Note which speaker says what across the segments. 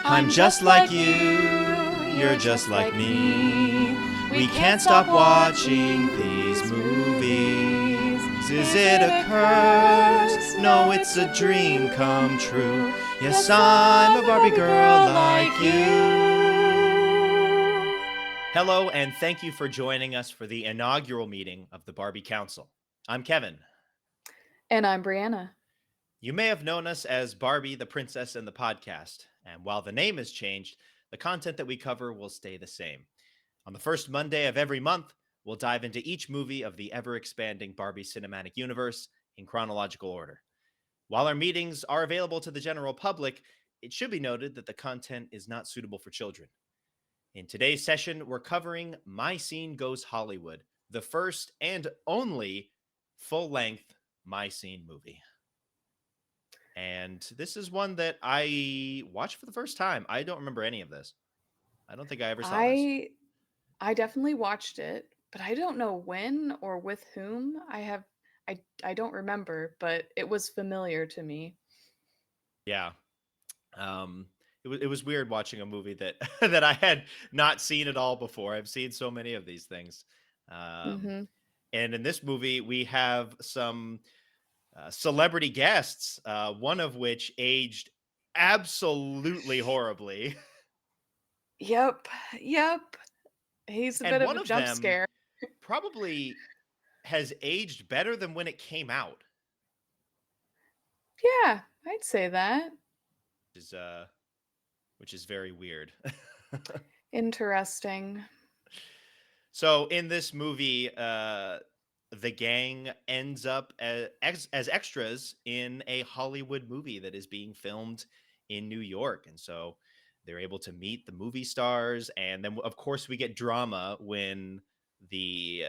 Speaker 1: I'm just like you, you're just like me. We can't stop watching these movies. Is it a curse? No, it's a dream come true. Yes, I'm a Barbie girl like you. Hello, and thank you for joining us for the inaugural meeting of the Barbie Council. I'm Kevin.
Speaker 2: And I'm Brianna.
Speaker 1: You may have known us as Barbie, the Princess, and the Podcast. And while the name has changed, the content that we cover will stay the same. On the first Monday of every month, we'll dive into each movie of the ever expanding Barbie cinematic universe in chronological order. While our meetings are available to the general public, it should be noted that the content is not suitable for children. In today's session, we're covering My Scene Goes Hollywood, the first and only full length My Scene movie. And this is one that I watched for the first time. I don't remember any of this. I don't think I ever saw this.
Speaker 2: I definitely watched it, but I don't know when or with whom. I don't remember, but it was familiar to me.
Speaker 1: Yeah. It was weird watching a movie that that I had not seen at all before. I've seen so many of these things. Um,
Speaker 2: Mhm.
Speaker 1: and in this movie, we have some celebrity guests, one of which aged absolutely horribly.
Speaker 2: Yep. Yep. He's a
Speaker 1: And
Speaker 2: bit of
Speaker 1: one
Speaker 2: a
Speaker 1: of
Speaker 2: jump
Speaker 1: them
Speaker 2: scare.
Speaker 1: probably has aged better than when it came out,
Speaker 2: Yeah, I'd say that.
Speaker 1: which is uh which is very weird.
Speaker 2: Interesting.
Speaker 1: So in this movie, the gang ends up as extras in a Hollywood movie that is being filmed in New York, and so they're able to meet the movie stars, and then of course we get drama when the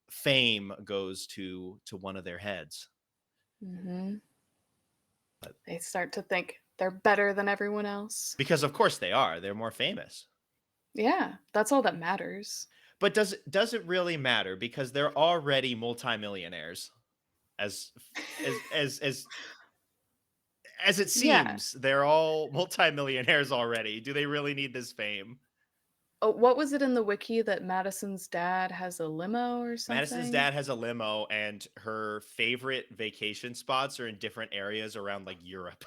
Speaker 1: fame goes to one of their heads.
Speaker 2: Mhm.
Speaker 1: But
Speaker 2: They start to think they're better than everyone else.
Speaker 1: because of course they are, they're more famous.
Speaker 2: Yeah, that's all that matters.
Speaker 1: But does it really matter because they're already multimillionaires as as it
Speaker 2: Yeah.
Speaker 1: seems, they're all multimillionaires already. Do they really need this fame?
Speaker 2: Oh, what was it in the wiki that Madison's dad has a limo or
Speaker 1: Madison's
Speaker 2: something?
Speaker 1: dad has a limo, and her favorite vacation spots are in different areas around like Europe.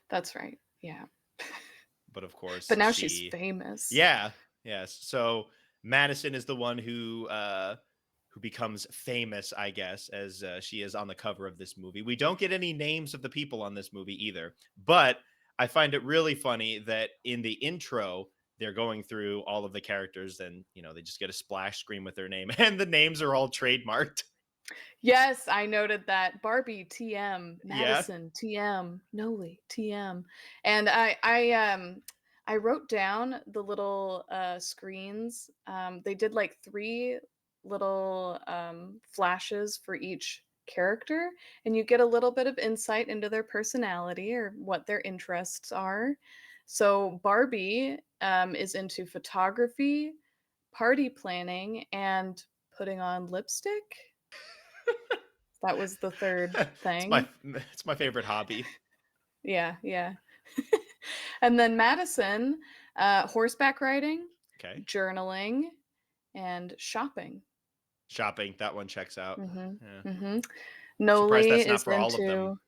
Speaker 2: That's right. Yeah.
Speaker 1: But of course,
Speaker 2: But now she's famous.
Speaker 1: yeah, yes. So Madison is the one who becomes famous, I guess, as she is on the cover of this movie. We don't get any names of the people on this movie either, but I find it really funny that in the intro they're going through all of the characters, and they just get a splash screen with their name, and the names are all trademarked.
Speaker 2: Yes, I noted that. Barbie TM,
Speaker 1: Yeah.
Speaker 2: Madison TM, Noli TM. And I wrote down the little screens. They did like three little flashes for each character, and you get a little bit of insight into their personality or what their interests are. So Barbie is into photography, party planning, and putting on lipstick. That was the third
Speaker 1: it's my
Speaker 2: thing.
Speaker 1: it's my favorite hobby.
Speaker 2: Yeah, yeah. And then Madison, horseback riding,
Speaker 1: Okay.
Speaker 2: journaling, and shopping.
Speaker 1: Shopping, that one checks out.
Speaker 2: Mhm,
Speaker 1: Yeah.
Speaker 2: mhm.
Speaker 1: Surprised
Speaker 2: Noli
Speaker 1: that's not
Speaker 2: is
Speaker 1: for all of them.
Speaker 2: into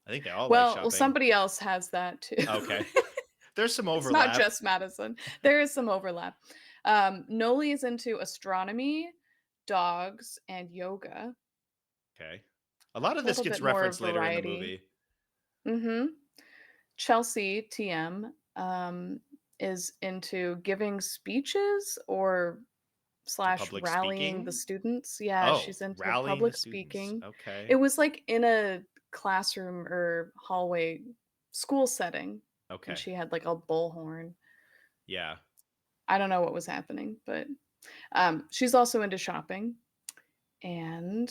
Speaker 1: I think they all like
Speaker 2: well,
Speaker 1: shopping.
Speaker 2: somebody else has that too.
Speaker 1: Okay. There's some
Speaker 2: It's not
Speaker 1: overlap.
Speaker 2: just Madison. There is some overlap. Noli is into astronomy, dogs, and yoga.
Speaker 1: Okay. A lot of
Speaker 2: A
Speaker 1: this
Speaker 2: little
Speaker 1: gets
Speaker 2: bit more
Speaker 1: referenced later in the
Speaker 2: variety.
Speaker 1: movie.
Speaker 2: Mhm. Chelsea TM is into giving speeches or
Speaker 1: To
Speaker 2: slash
Speaker 1: public
Speaker 2: rallying the
Speaker 1: speaking?
Speaker 2: students. Yeah,
Speaker 1: Oh,
Speaker 2: she's into
Speaker 1: rallying the
Speaker 2: public
Speaker 1: students.
Speaker 2: speaking. It
Speaker 1: Okay.
Speaker 2: was like in a classroom or hallway school setting, and
Speaker 1: Okay.
Speaker 2: she had like a bullhorn.
Speaker 1: Yeah.
Speaker 2: I don't know what was happening, but she's also into shopping, and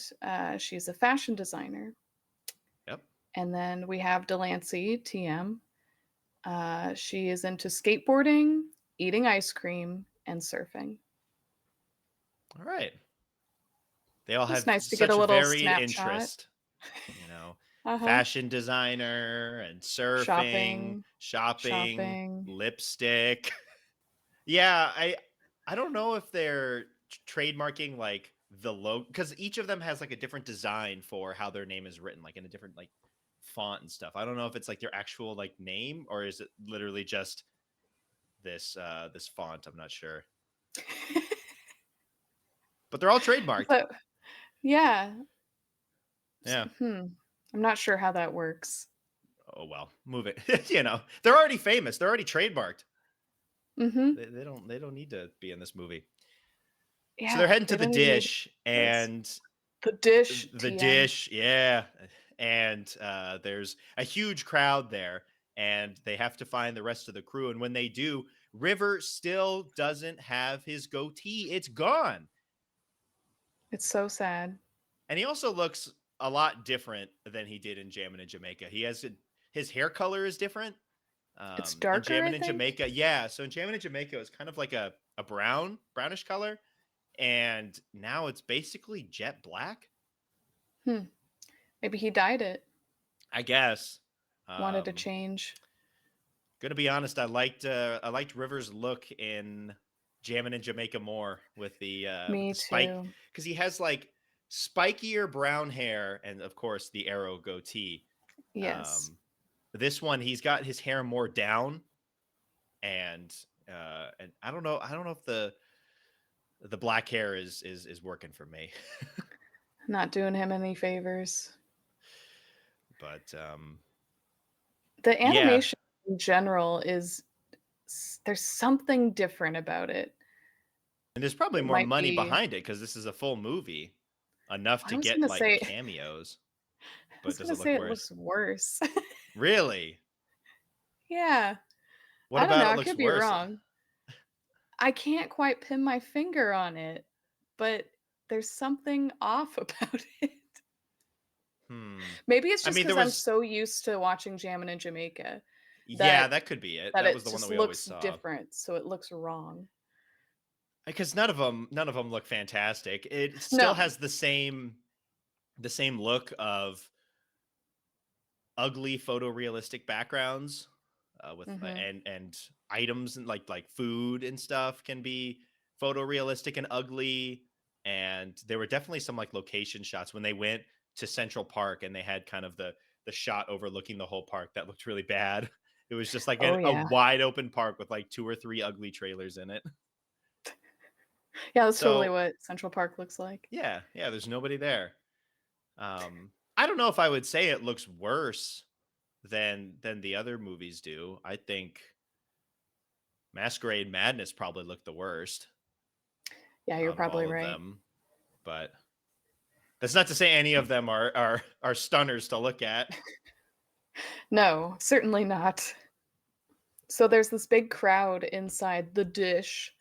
Speaker 2: she's a fashion designer.
Speaker 1: Yep.
Speaker 2: And then we have Delancey TM. She is into skateboarding, eating ice cream, and surfing.
Speaker 1: All right. They all
Speaker 2: It was
Speaker 1: have
Speaker 2: nice to get a
Speaker 1: such
Speaker 2: little
Speaker 1: varied
Speaker 2: snapshot.
Speaker 1: interest, you know.
Speaker 2: Uh-huh.
Speaker 1: fashion designer and surfing,
Speaker 2: Shopping,
Speaker 1: shopping,
Speaker 2: shopping.
Speaker 1: lipstick. Yeah, I don't know if they're trademarking like the logo because each of them has like a different design for how their name is written, like in a different like font and stuff. I don't know if it's like their actual like name or is it literally just this font. I'm not sure, but they're all trademarked.
Speaker 2: So yeah.
Speaker 1: Yeah.
Speaker 2: I'm not sure how that works.
Speaker 1: Oh well, move it. They're already famous. They're already trademarked.
Speaker 2: Mhm.
Speaker 1: They don't need to be in this movie. So they're
Speaker 2: Yeah,
Speaker 1: heading to
Speaker 2: they
Speaker 1: the
Speaker 2: don't even need
Speaker 1: dish
Speaker 2: this.
Speaker 1: and
Speaker 2: The dish,
Speaker 1: the
Speaker 2: TM.
Speaker 1: dish, yeah. And there's a huge crowd there, and they have to find the rest of the crew. And when they do, River still doesn't have his goatee. It's gone.
Speaker 2: It's so sad.
Speaker 1: And he also looks a lot different than he did in Jammin' in Jamaica. His hair color is different.
Speaker 2: It's
Speaker 1: In
Speaker 2: darker, I
Speaker 1: Jammin' in
Speaker 2: think?
Speaker 1: Jamaica, yeah. So in Jammin' in Jamaica, it's kind of like a brownish color, and now it's basically jet black.
Speaker 2: Hmm. Maybe he dyed it.
Speaker 1: I guess.
Speaker 2: Wanted to
Speaker 1: Um,
Speaker 2: change.
Speaker 1: Gonna be honest, I liked Rivers' look in Jammin' in Jamaica more with
Speaker 2: Me
Speaker 1: the spike
Speaker 2: too.
Speaker 1: because he has like spikier brown hair and of course the arrow goatee.
Speaker 2: Yes.
Speaker 1: Um, this one he's got his hair more down and I don't know if the black hair is working for me.
Speaker 2: Not doing him any favors.
Speaker 1: But
Speaker 2: The
Speaker 1: yeah,
Speaker 2: animation in general is there's something different about it.
Speaker 1: and there's probably
Speaker 2: It
Speaker 1: more
Speaker 2: might
Speaker 1: money
Speaker 2: be
Speaker 1: behind it because this is a full movie, enough
Speaker 2: I
Speaker 1: to
Speaker 2: was
Speaker 1: get
Speaker 2: gonna
Speaker 1: like
Speaker 2: say
Speaker 1: cameos.
Speaker 2: I
Speaker 1: But
Speaker 2: was
Speaker 1: does
Speaker 2: gonna
Speaker 1: it look
Speaker 2: say it
Speaker 1: worse?
Speaker 2: looks worse.
Speaker 1: Really?
Speaker 2: Yeah.
Speaker 1: What
Speaker 2: I don't
Speaker 1: about
Speaker 2: know,
Speaker 1: it
Speaker 2: I
Speaker 1: looks
Speaker 2: could be
Speaker 1: worse?
Speaker 2: wrong. I can't quite pin my finger on it, but there's something off about it.
Speaker 1: Hmm.
Speaker 2: Maybe it's
Speaker 1: I
Speaker 2: just
Speaker 1: mean,
Speaker 2: because 'cause
Speaker 1: there
Speaker 2: I'm
Speaker 1: was
Speaker 2: so used to watching Jammin' in Jamaica
Speaker 1: yeah,
Speaker 2: that
Speaker 1: that could be it.
Speaker 2: that
Speaker 1: That was
Speaker 2: it
Speaker 1: the one that
Speaker 2: just
Speaker 1: we always
Speaker 2: looks
Speaker 1: saw.
Speaker 2: different, so it looks wrong.
Speaker 1: Because none of them look fantastic. It still
Speaker 2: No.
Speaker 1: has the same look of ugly photorealistic backgrounds with
Speaker 2: Mhm.
Speaker 1: and items and like food and stuff can be photorealistic and ugly. And there were definitely some like location shots when they went to Central Park and they had kind of the shot overlooking the whole park that looked really bad. It was just like
Speaker 2: Oh,
Speaker 1: a
Speaker 2: yeah.
Speaker 1: wide open park with like two or three ugly trailers in it.
Speaker 2: Yeah, that's totally
Speaker 1: So
Speaker 2: what Central Park looks like.
Speaker 1: yeah, there's nobody there. I don't know if I would say it looks worse than the other movies do. I think Masquerade Madness probably looked the worst
Speaker 2: Yeah, you're
Speaker 1: out of
Speaker 2: probably
Speaker 1: all of
Speaker 2: right.
Speaker 1: them, but that's not to say any of them are stunners to look at.
Speaker 2: No, certainly not. So there's this big crowd inside the dish,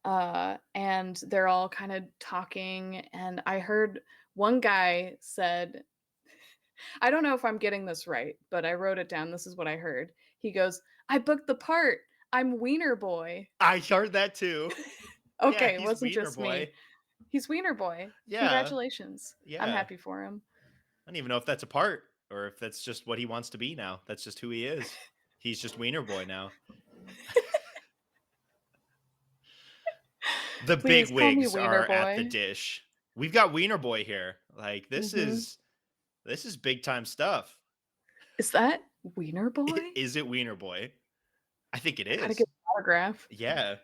Speaker 2: and they're all kind of talking. And I heard one guy said, I don't know if I'm getting this right, but I wrote it down. This is what I heard. He goes, I booked the part. I'm Wiener Boy.
Speaker 1: I heard that too. Yeah,
Speaker 2: Okay, it
Speaker 1: he's
Speaker 2: wasn't
Speaker 1: Wiener
Speaker 2: just me.
Speaker 1: Boy.
Speaker 2: He's Wiener Boy.
Speaker 1: Yeah,
Speaker 2: Congratulations. I'm
Speaker 1: yeah.
Speaker 2: happy for him.
Speaker 1: I don't even know if that's a part or if that's just what he wants to be now. That's just who he is. He's just Wiener Boy now. The big
Speaker 2: Please call me
Speaker 1: wigs
Speaker 2: Wiener
Speaker 1: are at the
Speaker 2: Boy.
Speaker 1: dish. We've got Wiener Boy here. Like
Speaker 2: Mhm.
Speaker 1: this is big time stuff.
Speaker 2: Is that Wiener Boy?
Speaker 1: Is it Wiener Boy? I think it
Speaker 2: I gotta get
Speaker 1: is.
Speaker 2: an autograph.
Speaker 1: Yeah.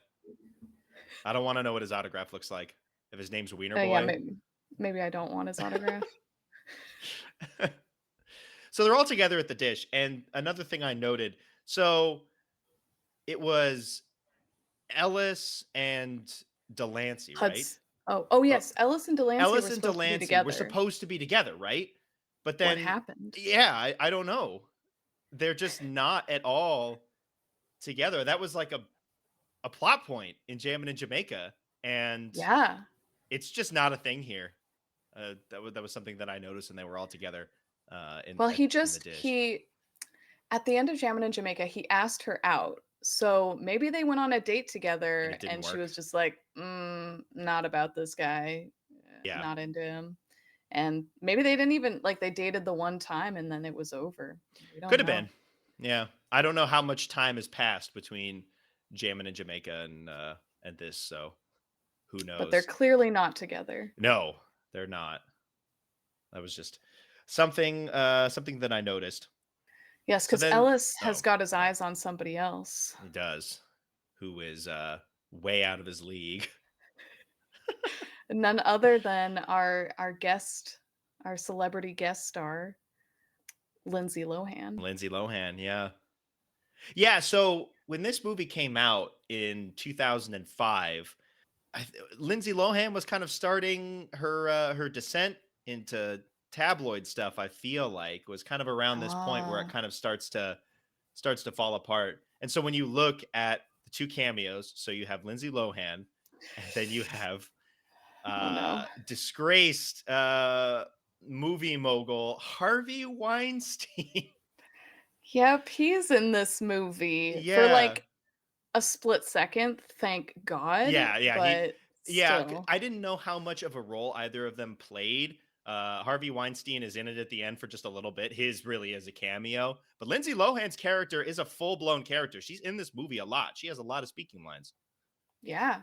Speaker 1: I don't want to know what his autograph looks like. If his name's Wiener
Speaker 2: Yeah,
Speaker 1: Boy.
Speaker 2: maybe I don't want his autograph.
Speaker 1: So they're all together at the dish. And another thing I noted, so it was Ellis and Delancey, right?
Speaker 2: Huds oh,
Speaker 1: Or
Speaker 2: yes, Ellis and Delancey were
Speaker 1: Ellis and
Speaker 2: supposed to be
Speaker 1: Delancey were
Speaker 2: together.
Speaker 1: supposed to be together, right? But
Speaker 2: What
Speaker 1: then,
Speaker 2: happened?
Speaker 1: yeah, I don't know. They're just not at all together. That was like a plot point in Jammin' in Jamaica. And
Speaker 2: Yeah.
Speaker 1: it's just not a thing here. That was something that I noticed, and they were all together
Speaker 2: Well,
Speaker 1: in the dish,
Speaker 2: he at the end of Jammin' in Jamaica, he asked her out. So maybe they went on a date
Speaker 1: and
Speaker 2: together
Speaker 1: it didn't
Speaker 2: and she
Speaker 1: work.
Speaker 2: was just like, not about this guy.
Speaker 1: Yeah,
Speaker 2: Not into him." And maybe they didn't even like they dated the one time and then it was over. We don't
Speaker 1: Could have
Speaker 2: know.
Speaker 1: been. Yeah. I don't know how much time has passed between jamming in Jamaica and this, so who
Speaker 2: But they're
Speaker 1: knows?
Speaker 2: clearly not together.
Speaker 1: No, they're not. That was just something that I noticed.
Speaker 2: Yes,
Speaker 1: So
Speaker 2: because
Speaker 1: then
Speaker 2: Ellis has
Speaker 1: oh,
Speaker 2: got his
Speaker 1: go ahead.
Speaker 2: eyes on somebody else.
Speaker 1: He does. Who is way out of his league.
Speaker 2: None other than our guest, our celebrity guest star, Lindsay Lohan.
Speaker 1: Lindsay Lohan, yeah. Yeah, so when this movie came out in 2005, Lindsay Lohan was kind of starting her descent into tabloid stuff. I feel like was kind of around this point where it
Speaker 2: Ah,
Speaker 1: kind of starts to fall apart. And so when you look at the two cameos, so you have Lindsay Lohan, and then you have
Speaker 2: oh no.
Speaker 1: disgraced movie mogul Harvey Weinstein.
Speaker 2: Yep, he's in this movie for
Speaker 1: Yeah,
Speaker 2: like a split second, thank God,
Speaker 1: yeah, he,
Speaker 2: but
Speaker 1: yeah.
Speaker 2: still.
Speaker 1: I didn't know how much of a role either of them played. Harvey Weinstein is in it at the end for just a little bit. His really is a cameo, but Lindsay Lohan's character is a full blown character. She's in this movie a lot. She has a lot of speaking lines.
Speaker 2: Yeah.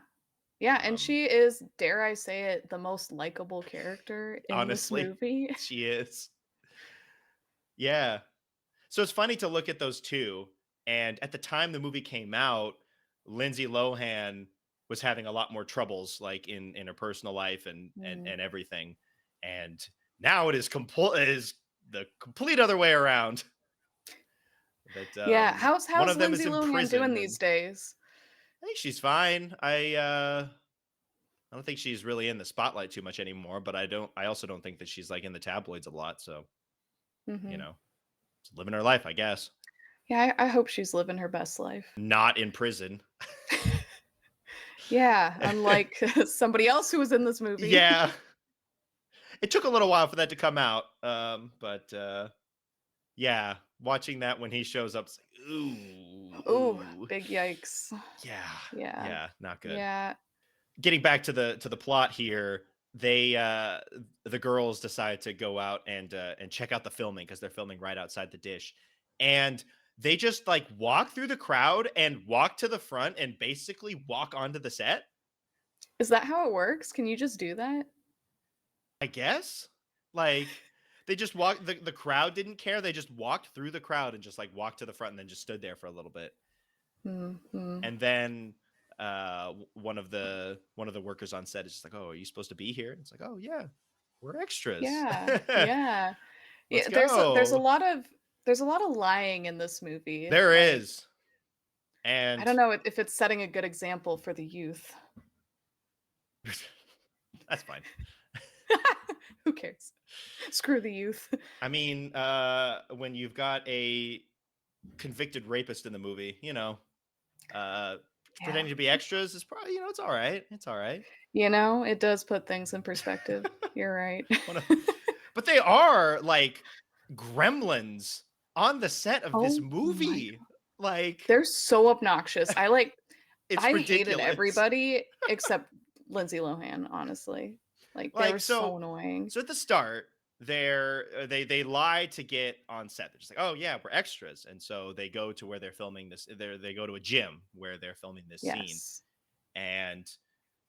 Speaker 2: Yeah, and
Speaker 1: Um,
Speaker 2: she is, dare I say it, the most likable character in this
Speaker 1: Honestly,
Speaker 2: movie.
Speaker 1: she is. Yeah. So it's funny to look at those two. And at the time the movie came out, Lindsay Lohan was having a lot more troubles, like in her personal life and
Speaker 2: Mm.
Speaker 1: and everything. And now it is the complete other way around. That
Speaker 2: Yeah,
Speaker 1: one
Speaker 2: how's
Speaker 1: of them is
Speaker 2: Lindsay
Speaker 1: in
Speaker 2: Lohan doing
Speaker 1: prison,
Speaker 2: these
Speaker 1: and
Speaker 2: days?
Speaker 1: I think she's fine. I don't think she's really in the spotlight too much anymore. But I also don't think that she's like in the tabloids a lot. So you
Speaker 2: Mhm.
Speaker 1: know, just living her life, I guess.
Speaker 2: Yeah, I hope she's living her best life.
Speaker 1: Not in prison.
Speaker 2: Yeah, unlike somebody else who was in this movie.
Speaker 1: Yeah, it took a little while for that to come out. But yeah, watching that when he shows up, it's like, ooh,
Speaker 2: Ooh,
Speaker 1: ooh,
Speaker 2: big yikes.
Speaker 1: yeah,
Speaker 2: Yeah.
Speaker 1: yeah, not good.
Speaker 2: Yeah.
Speaker 1: Getting back to the plot here, they the girls decide to go out and check out the filming because they're filming right outside the dish, and they just like walk through the crowd and walk to the front and basically walk onto the set.
Speaker 2: Is that how it works? Can you just do that?
Speaker 1: I guess. Like they just walked the crowd didn't care. They just walked through the crowd and just like walked to the front and then just stood there for a little bit.
Speaker 2: Mhm.
Speaker 1: And then one of the workers on set is just like, "Oh, are you supposed to be here?" And it's like, "Oh, yeah. We're extras."
Speaker 2: Yeah. Yeah.
Speaker 1: Let's
Speaker 2: Yeah, there's a
Speaker 1: go.
Speaker 2: lot of there's a lot of lying in this movie,
Speaker 1: There
Speaker 2: like,
Speaker 1: is.
Speaker 2: I
Speaker 1: And
Speaker 2: don't know if it's setting a good example for the youth.
Speaker 1: that's fine.
Speaker 2: Who cares? Screw the youth.
Speaker 1: I mean, when you've got a convicted rapist in the movie, uh
Speaker 2: Yeah.
Speaker 1: pretending to be extras is probably, it's all right. It's all right.
Speaker 2: You know, it does put things in perspective. You're right.
Speaker 1: One of- but they are like gremlins on the set of this
Speaker 2: Oh my
Speaker 1: movie. Like
Speaker 2: they're so obnoxious.
Speaker 1: it's
Speaker 2: I hated
Speaker 1: ridiculous.
Speaker 2: everybody except Lindsay Lohan, honestly. Like, they were
Speaker 1: Like
Speaker 2: so
Speaker 1: so
Speaker 2: annoying.
Speaker 1: so at the start, they lie to get on set. They're just like, "Oh yeah, we're extras." And so they go to where they're filming this. They go to a gym where they're filming this scene.
Speaker 2: Yes.
Speaker 1: And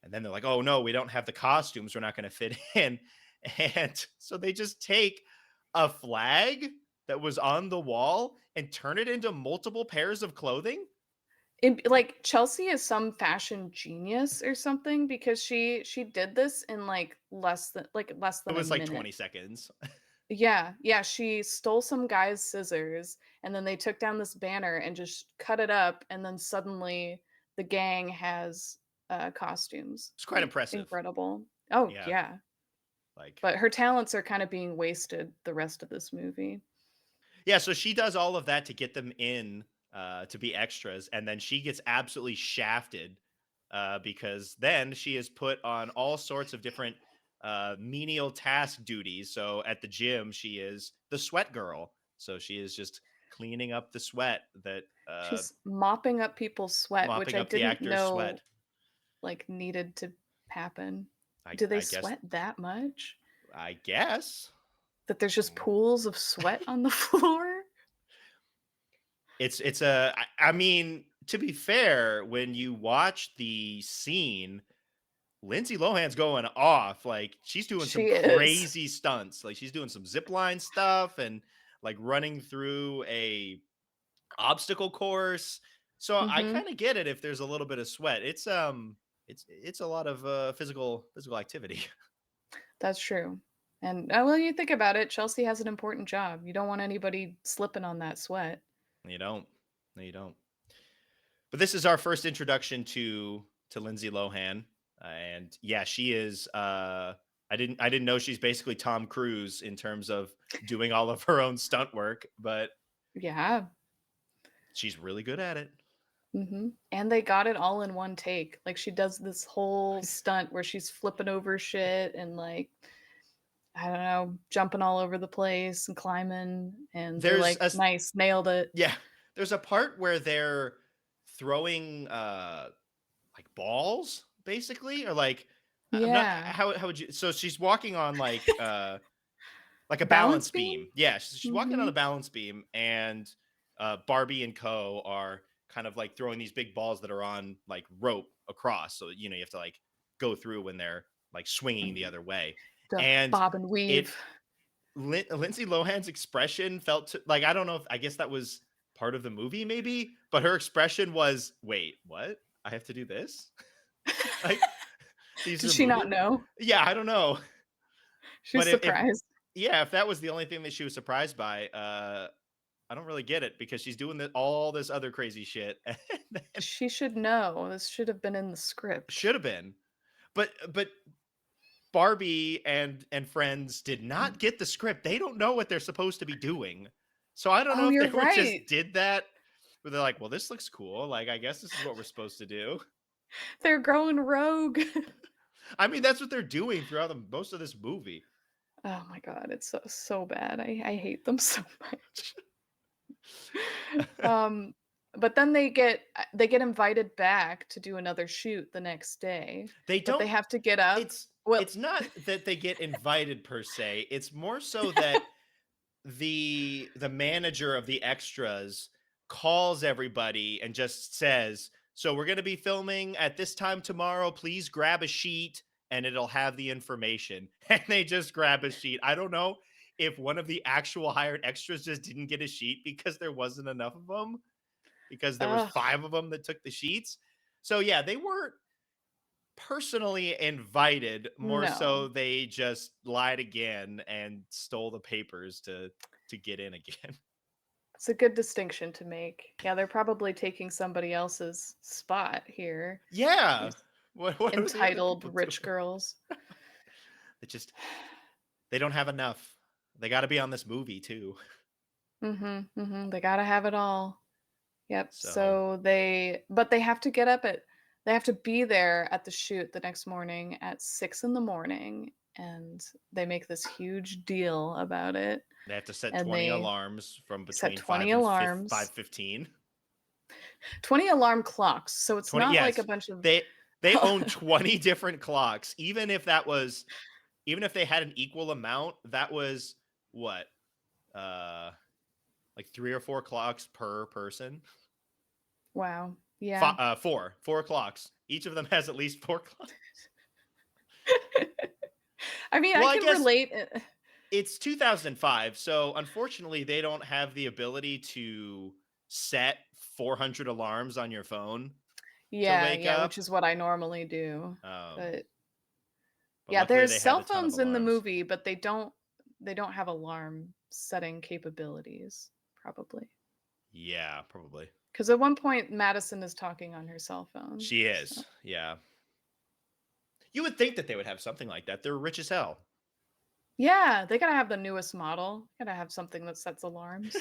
Speaker 1: and then they're like, "Oh no, we don't have the costumes. We're not going to fit in." And so they just take a flag that was on the wall and turn it into multiple pairs of clothing.
Speaker 2: Like, Chelsea is some fashion genius or something because she did this in, like, less
Speaker 1: It
Speaker 2: than a
Speaker 1: was like
Speaker 2: minute.
Speaker 1: 20 seconds.
Speaker 2: Yeah, yeah, she stole some guy's scissors, and then they took down this banner and just cut it up, and then suddenly the gang has, costumes.
Speaker 1: It's quite
Speaker 2: Like,
Speaker 1: impressive.
Speaker 2: incredible. Oh,
Speaker 1: Yeah,
Speaker 2: yeah.
Speaker 1: like
Speaker 2: But her talents are kinda being wasted the rest of this movie.
Speaker 1: yeah, so she does all of that to get them in to be extras, and then she gets absolutely shafted because then she is put on all sorts of different menial task duties. So at the gym, she is the sweat girl. So she is just cleaning up the sweat that
Speaker 2: She's mopping up people's sweat, which
Speaker 1: mopping
Speaker 2: I
Speaker 1: up the
Speaker 2: didn't
Speaker 1: actor's
Speaker 2: know,
Speaker 1: sweat.
Speaker 2: like, needed to happen.
Speaker 1: I
Speaker 2: Do they
Speaker 1: I guess
Speaker 2: sweat that much?
Speaker 1: I guess.
Speaker 2: That there's just pools of sweat on the floor?
Speaker 1: It's a I mean, to be fair, when you watch the scene, Lindsay Lohan's going off. Like she's doing some
Speaker 2: She is.
Speaker 1: crazy stunts. Like she's doing some zip line stuff and like running through a obstacle course. So I
Speaker 2: Mhm.
Speaker 1: kind of get it if there's a little bit of sweat. It's a lot of physical activity.
Speaker 2: That's true. And, when you think about it, Chelsea has an important job. You don't want anybody slipping on that sweat.
Speaker 1: You don't. No, you don't. But this is our first introduction to Lindsay Lohan, and yeah, she is. I didn't know she's basically Tom Cruise in terms of doing all of her own stunt work, but
Speaker 2: Yeah.
Speaker 1: she's really good at it.
Speaker 2: And they got it all in one take. Like, she does this whole stunt where she's flipping over shit and, like, I don't know, jumping all over the place and climbing, and they're
Speaker 1: There's
Speaker 2: like,
Speaker 1: a
Speaker 2: "Nice, nailed it."
Speaker 1: Yeah, there's a part where they're throwing like balls basically, or like I'm not
Speaker 2: Yeah.
Speaker 1: how would you, so she's walking on like a
Speaker 2: Balance
Speaker 1: balance
Speaker 2: beam?
Speaker 1: beam. Yeah, she's walking on a
Speaker 2: Mhm.
Speaker 1: balance beam, and Barbie and Co are kind of like throwing these big balls that are on like rope across. So you have to like go through when they're like swinging the other way,
Speaker 2: The
Speaker 1: and
Speaker 2: bob and
Speaker 1: it
Speaker 2: weave.
Speaker 1: Lindsay Lohan's expression like I don't know if I guess that was part of the movie maybe, but her expression was, "Wait, what? I have to do this? Like these
Speaker 2: Did
Speaker 1: are
Speaker 2: she not
Speaker 1: moving?"
Speaker 2: know?
Speaker 1: Yeah, I don't know,
Speaker 2: She's
Speaker 1: but if
Speaker 2: surprised.
Speaker 1: yeah, if that was the only thing that she was surprised by, I don't really get it because she's doing all this other crazy shit. And
Speaker 2: She should know. This should have been in the script.
Speaker 1: should have been, but Barbie and friends did not get the script. They don't know what they're supposed to be doing. So I don't
Speaker 2: Oh,
Speaker 1: know if
Speaker 2: you're
Speaker 1: they were
Speaker 2: right.
Speaker 1: just did that, where they're like, well, this looks cool. Like, I guess this is what we're supposed to do.
Speaker 2: They're growing rogue.
Speaker 1: I mean, that's what they're doing throughout most of this movie.
Speaker 2: Oh my god, it's so bad. I hate them so much. Um, but then they get invited back to do another shoot the next day,
Speaker 1: They
Speaker 2: but they
Speaker 1: don't
Speaker 2: have to get up.
Speaker 1: it's
Speaker 2: Well,
Speaker 1: it's not that they get invited per se. It's more so that the manager of the extras calls everybody and just says, "So we're going to be filming at this time tomorrow. Please grab a sheet and it'll have the information." And they just grab a sheet. I don't know if one of the actual hired extras just didn't get a sheet because there wasn't enough of them, because there was
Speaker 2: ugh,
Speaker 1: 5 of them that took the sheets. So yeah, they weren't personally invited, more
Speaker 2: no.
Speaker 1: so they just lied again and stole the papers to get in again.
Speaker 2: It's a good distinction to make. Yeah, they're probably taking somebody else's spot here.
Speaker 1: Yeah.
Speaker 2: These
Speaker 1: What are the other
Speaker 2: entitled
Speaker 1: people
Speaker 2: rich
Speaker 1: doing?
Speaker 2: girls.
Speaker 1: They just they don't have enough. They got to be on this movie too.
Speaker 2: Mhm, mhm, they gotta have it all. Yep,
Speaker 1: So,
Speaker 2: so they have to get up at they have to be there at the shoot the next morning at 6 in the morning, and they make this huge deal about it,
Speaker 1: they have to set
Speaker 2: and
Speaker 1: 20
Speaker 2: they
Speaker 1: alarms from
Speaker 2: set
Speaker 1: between
Speaker 2: 20
Speaker 1: 5 and
Speaker 2: alarms,
Speaker 1: 5:15.
Speaker 2: 20 alarm clocks, so it's
Speaker 1: 20,
Speaker 2: not like a
Speaker 1: yes.
Speaker 2: bunch of
Speaker 1: They own 20 different clocks. Even if they had an equal amount, that was what? Uh like 3 or 4 clocks per person.
Speaker 2: Wow, yeah.
Speaker 1: Four clocks. Each of them has at least 4 clocks.
Speaker 2: I mean, I
Speaker 1: Well, I
Speaker 2: can
Speaker 1: guess
Speaker 2: relate,
Speaker 1: it's 2005, so unfortunately they don't have the ability to set 400 alarms on your phone to
Speaker 2: yeah,
Speaker 1: wake
Speaker 2: yeah,
Speaker 1: up.
Speaker 2: which is what I normally do,
Speaker 1: Um,
Speaker 2: but
Speaker 1: but
Speaker 2: yeah,
Speaker 1: luckily
Speaker 2: there's
Speaker 1: they had
Speaker 2: cell
Speaker 1: a ton of
Speaker 2: phones in the
Speaker 1: alarms.
Speaker 2: movie, but they don't have alarm setting capabilities, probably.
Speaker 1: Yeah, probably.
Speaker 2: Because at one point, Madison is talking on her cell phone.
Speaker 1: She
Speaker 2: So
Speaker 1: is. Yeah. You would think that they would have something like that. They're rich as hell.
Speaker 2: yeah, they gotta have the newest model. Gotta have something that sets alarms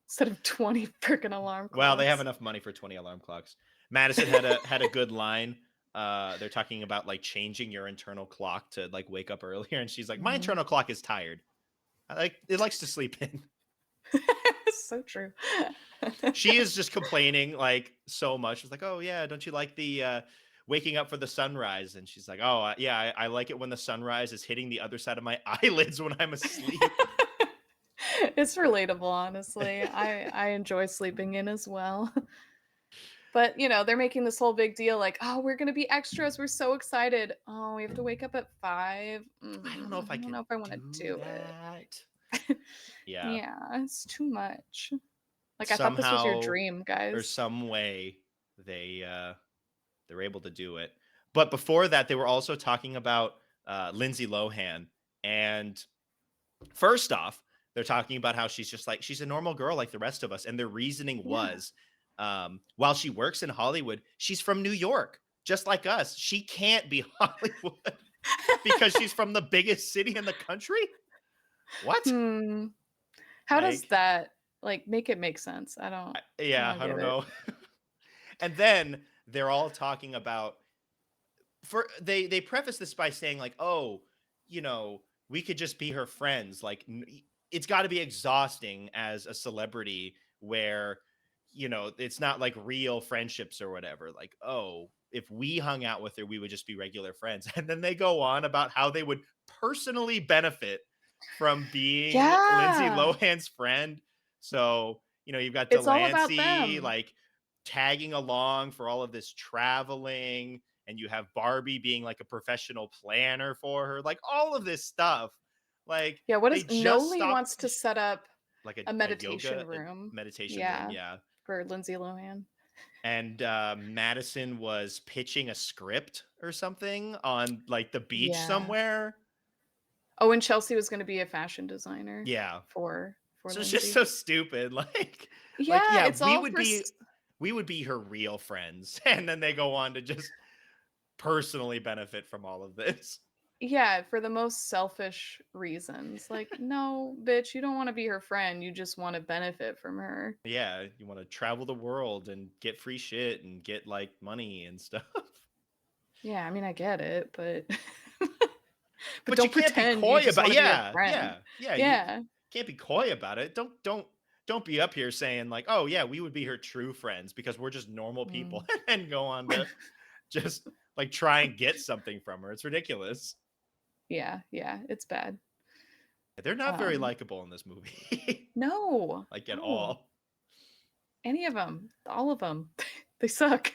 Speaker 2: instead of 20 freaking alarm
Speaker 1: Well, they have
Speaker 2: clocks.
Speaker 1: enough money for 20 alarm clocks. Madison had a good line. They're talking about like changing your internal clock to like wake up earlier, and she's like, "My
Speaker 2: Mhm.
Speaker 1: internal clock is tired. It likes to sleep in."
Speaker 2: So true.
Speaker 1: She is just complaining like so much. It's like, "Oh yeah, don't you like the waking up for the sunrise, and she's like, "Oh, yeah, I like it when the sunrise is hitting the other side of my eyelids when I'm asleep."
Speaker 2: It's relatable, honestly. I enjoy sleeping in as well. But, they're making this whole big deal like, "Oh, we're gonna be extras. We're so excited. Oh, we have to wake up at 5.
Speaker 1: I don't know if I
Speaker 2: I don't
Speaker 1: could
Speaker 2: know if I wanna
Speaker 1: do
Speaker 2: do it."
Speaker 1: that. Yeah.
Speaker 2: Yeah, it's too much. Like, I thought this was your
Speaker 1: Somehow
Speaker 2: dream,
Speaker 1: or
Speaker 2: guys.
Speaker 1: some way they're able to do it. But before that, they were also talking about Lindsay Lohan. And first off, they're talking about how she's just like she's a normal girl like the rest of us. And their reasoning
Speaker 2: Yeah.
Speaker 1: was while she works in Hollywood, she's from New York, just like us. She can't be Hollywood because she's from the biggest city in the country. What?
Speaker 2: Hmm. How does
Speaker 1: Like,
Speaker 2: that, like, make it make sense? I
Speaker 1: yeah,
Speaker 2: don't
Speaker 1: I
Speaker 2: get
Speaker 1: don't
Speaker 2: it.
Speaker 1: know. And then they're all talking about they preface this by saying like, "Oh, you know, we could just be her friends." Like it's got to be exhausting as a celebrity where it's not like real friendships or whatever. Like, "Oh, if we hung out with her, we would just be regular friends." And then they go on about how they would personally benefit from being Lindsay
Speaker 2: Yeah.
Speaker 1: Lohan's friend. So, you've got
Speaker 2: It's all about
Speaker 1: Delancey
Speaker 2: them.
Speaker 1: like tagging along for all of this traveling, and you have Barbie being like a professional planner for her, like all of this stuff. Like
Speaker 2: Yeah, what
Speaker 1: they
Speaker 2: is
Speaker 1: just
Speaker 2: Noli
Speaker 1: stopped
Speaker 2: wants to set up
Speaker 1: like
Speaker 2: a
Speaker 1: a
Speaker 2: meditation
Speaker 1: yoga, a
Speaker 2: room.
Speaker 1: meditation room,
Speaker 2: Yeah,
Speaker 1: yeah.
Speaker 2: for Lindsay Lohan.
Speaker 1: And Madison was pitching a script or something on like the beach
Speaker 2: Yeah.
Speaker 1: somewhere.
Speaker 2: Oh, and Chelsea was gonna be a fashion designer
Speaker 1: Yeah.
Speaker 2: for
Speaker 1: So it's just
Speaker 2: Lindsay.
Speaker 1: so stupid. Like
Speaker 2: Yeah,
Speaker 1: yeah,
Speaker 2: it's all for s
Speaker 1: we would be her real friends. And then they go on to just personally benefit from all of this.
Speaker 2: yeah, for the most selfish reasons. Like, "No, bitch, you don't wanna be her friend, you just wanna benefit from her."
Speaker 1: Yeah, you want to travel the world and get free shit and get like money and stuff.
Speaker 2: Yeah, I mean, I get it, but but
Speaker 1: But you
Speaker 2: don't
Speaker 1: can't be
Speaker 2: pretend you
Speaker 1: coy
Speaker 2: just
Speaker 1: about
Speaker 2: wanna be her
Speaker 1: yeah,
Speaker 2: friend.
Speaker 1: yeah, yeah. You
Speaker 2: Yeah.
Speaker 1: can't be coy about it. Don't be up here saying like, oh yeah, we would be her true friends because we're just normal people
Speaker 2: Mm.
Speaker 1: and then go on to just like try and get something from her. It's ridiculous.
Speaker 2: Yeah, yeah, it's bad.
Speaker 1: They're not very
Speaker 2: Um,
Speaker 1: likable in this movie,
Speaker 2: no,
Speaker 1: like at
Speaker 2: no,
Speaker 1: all.
Speaker 2: any of them, all of them, they suck.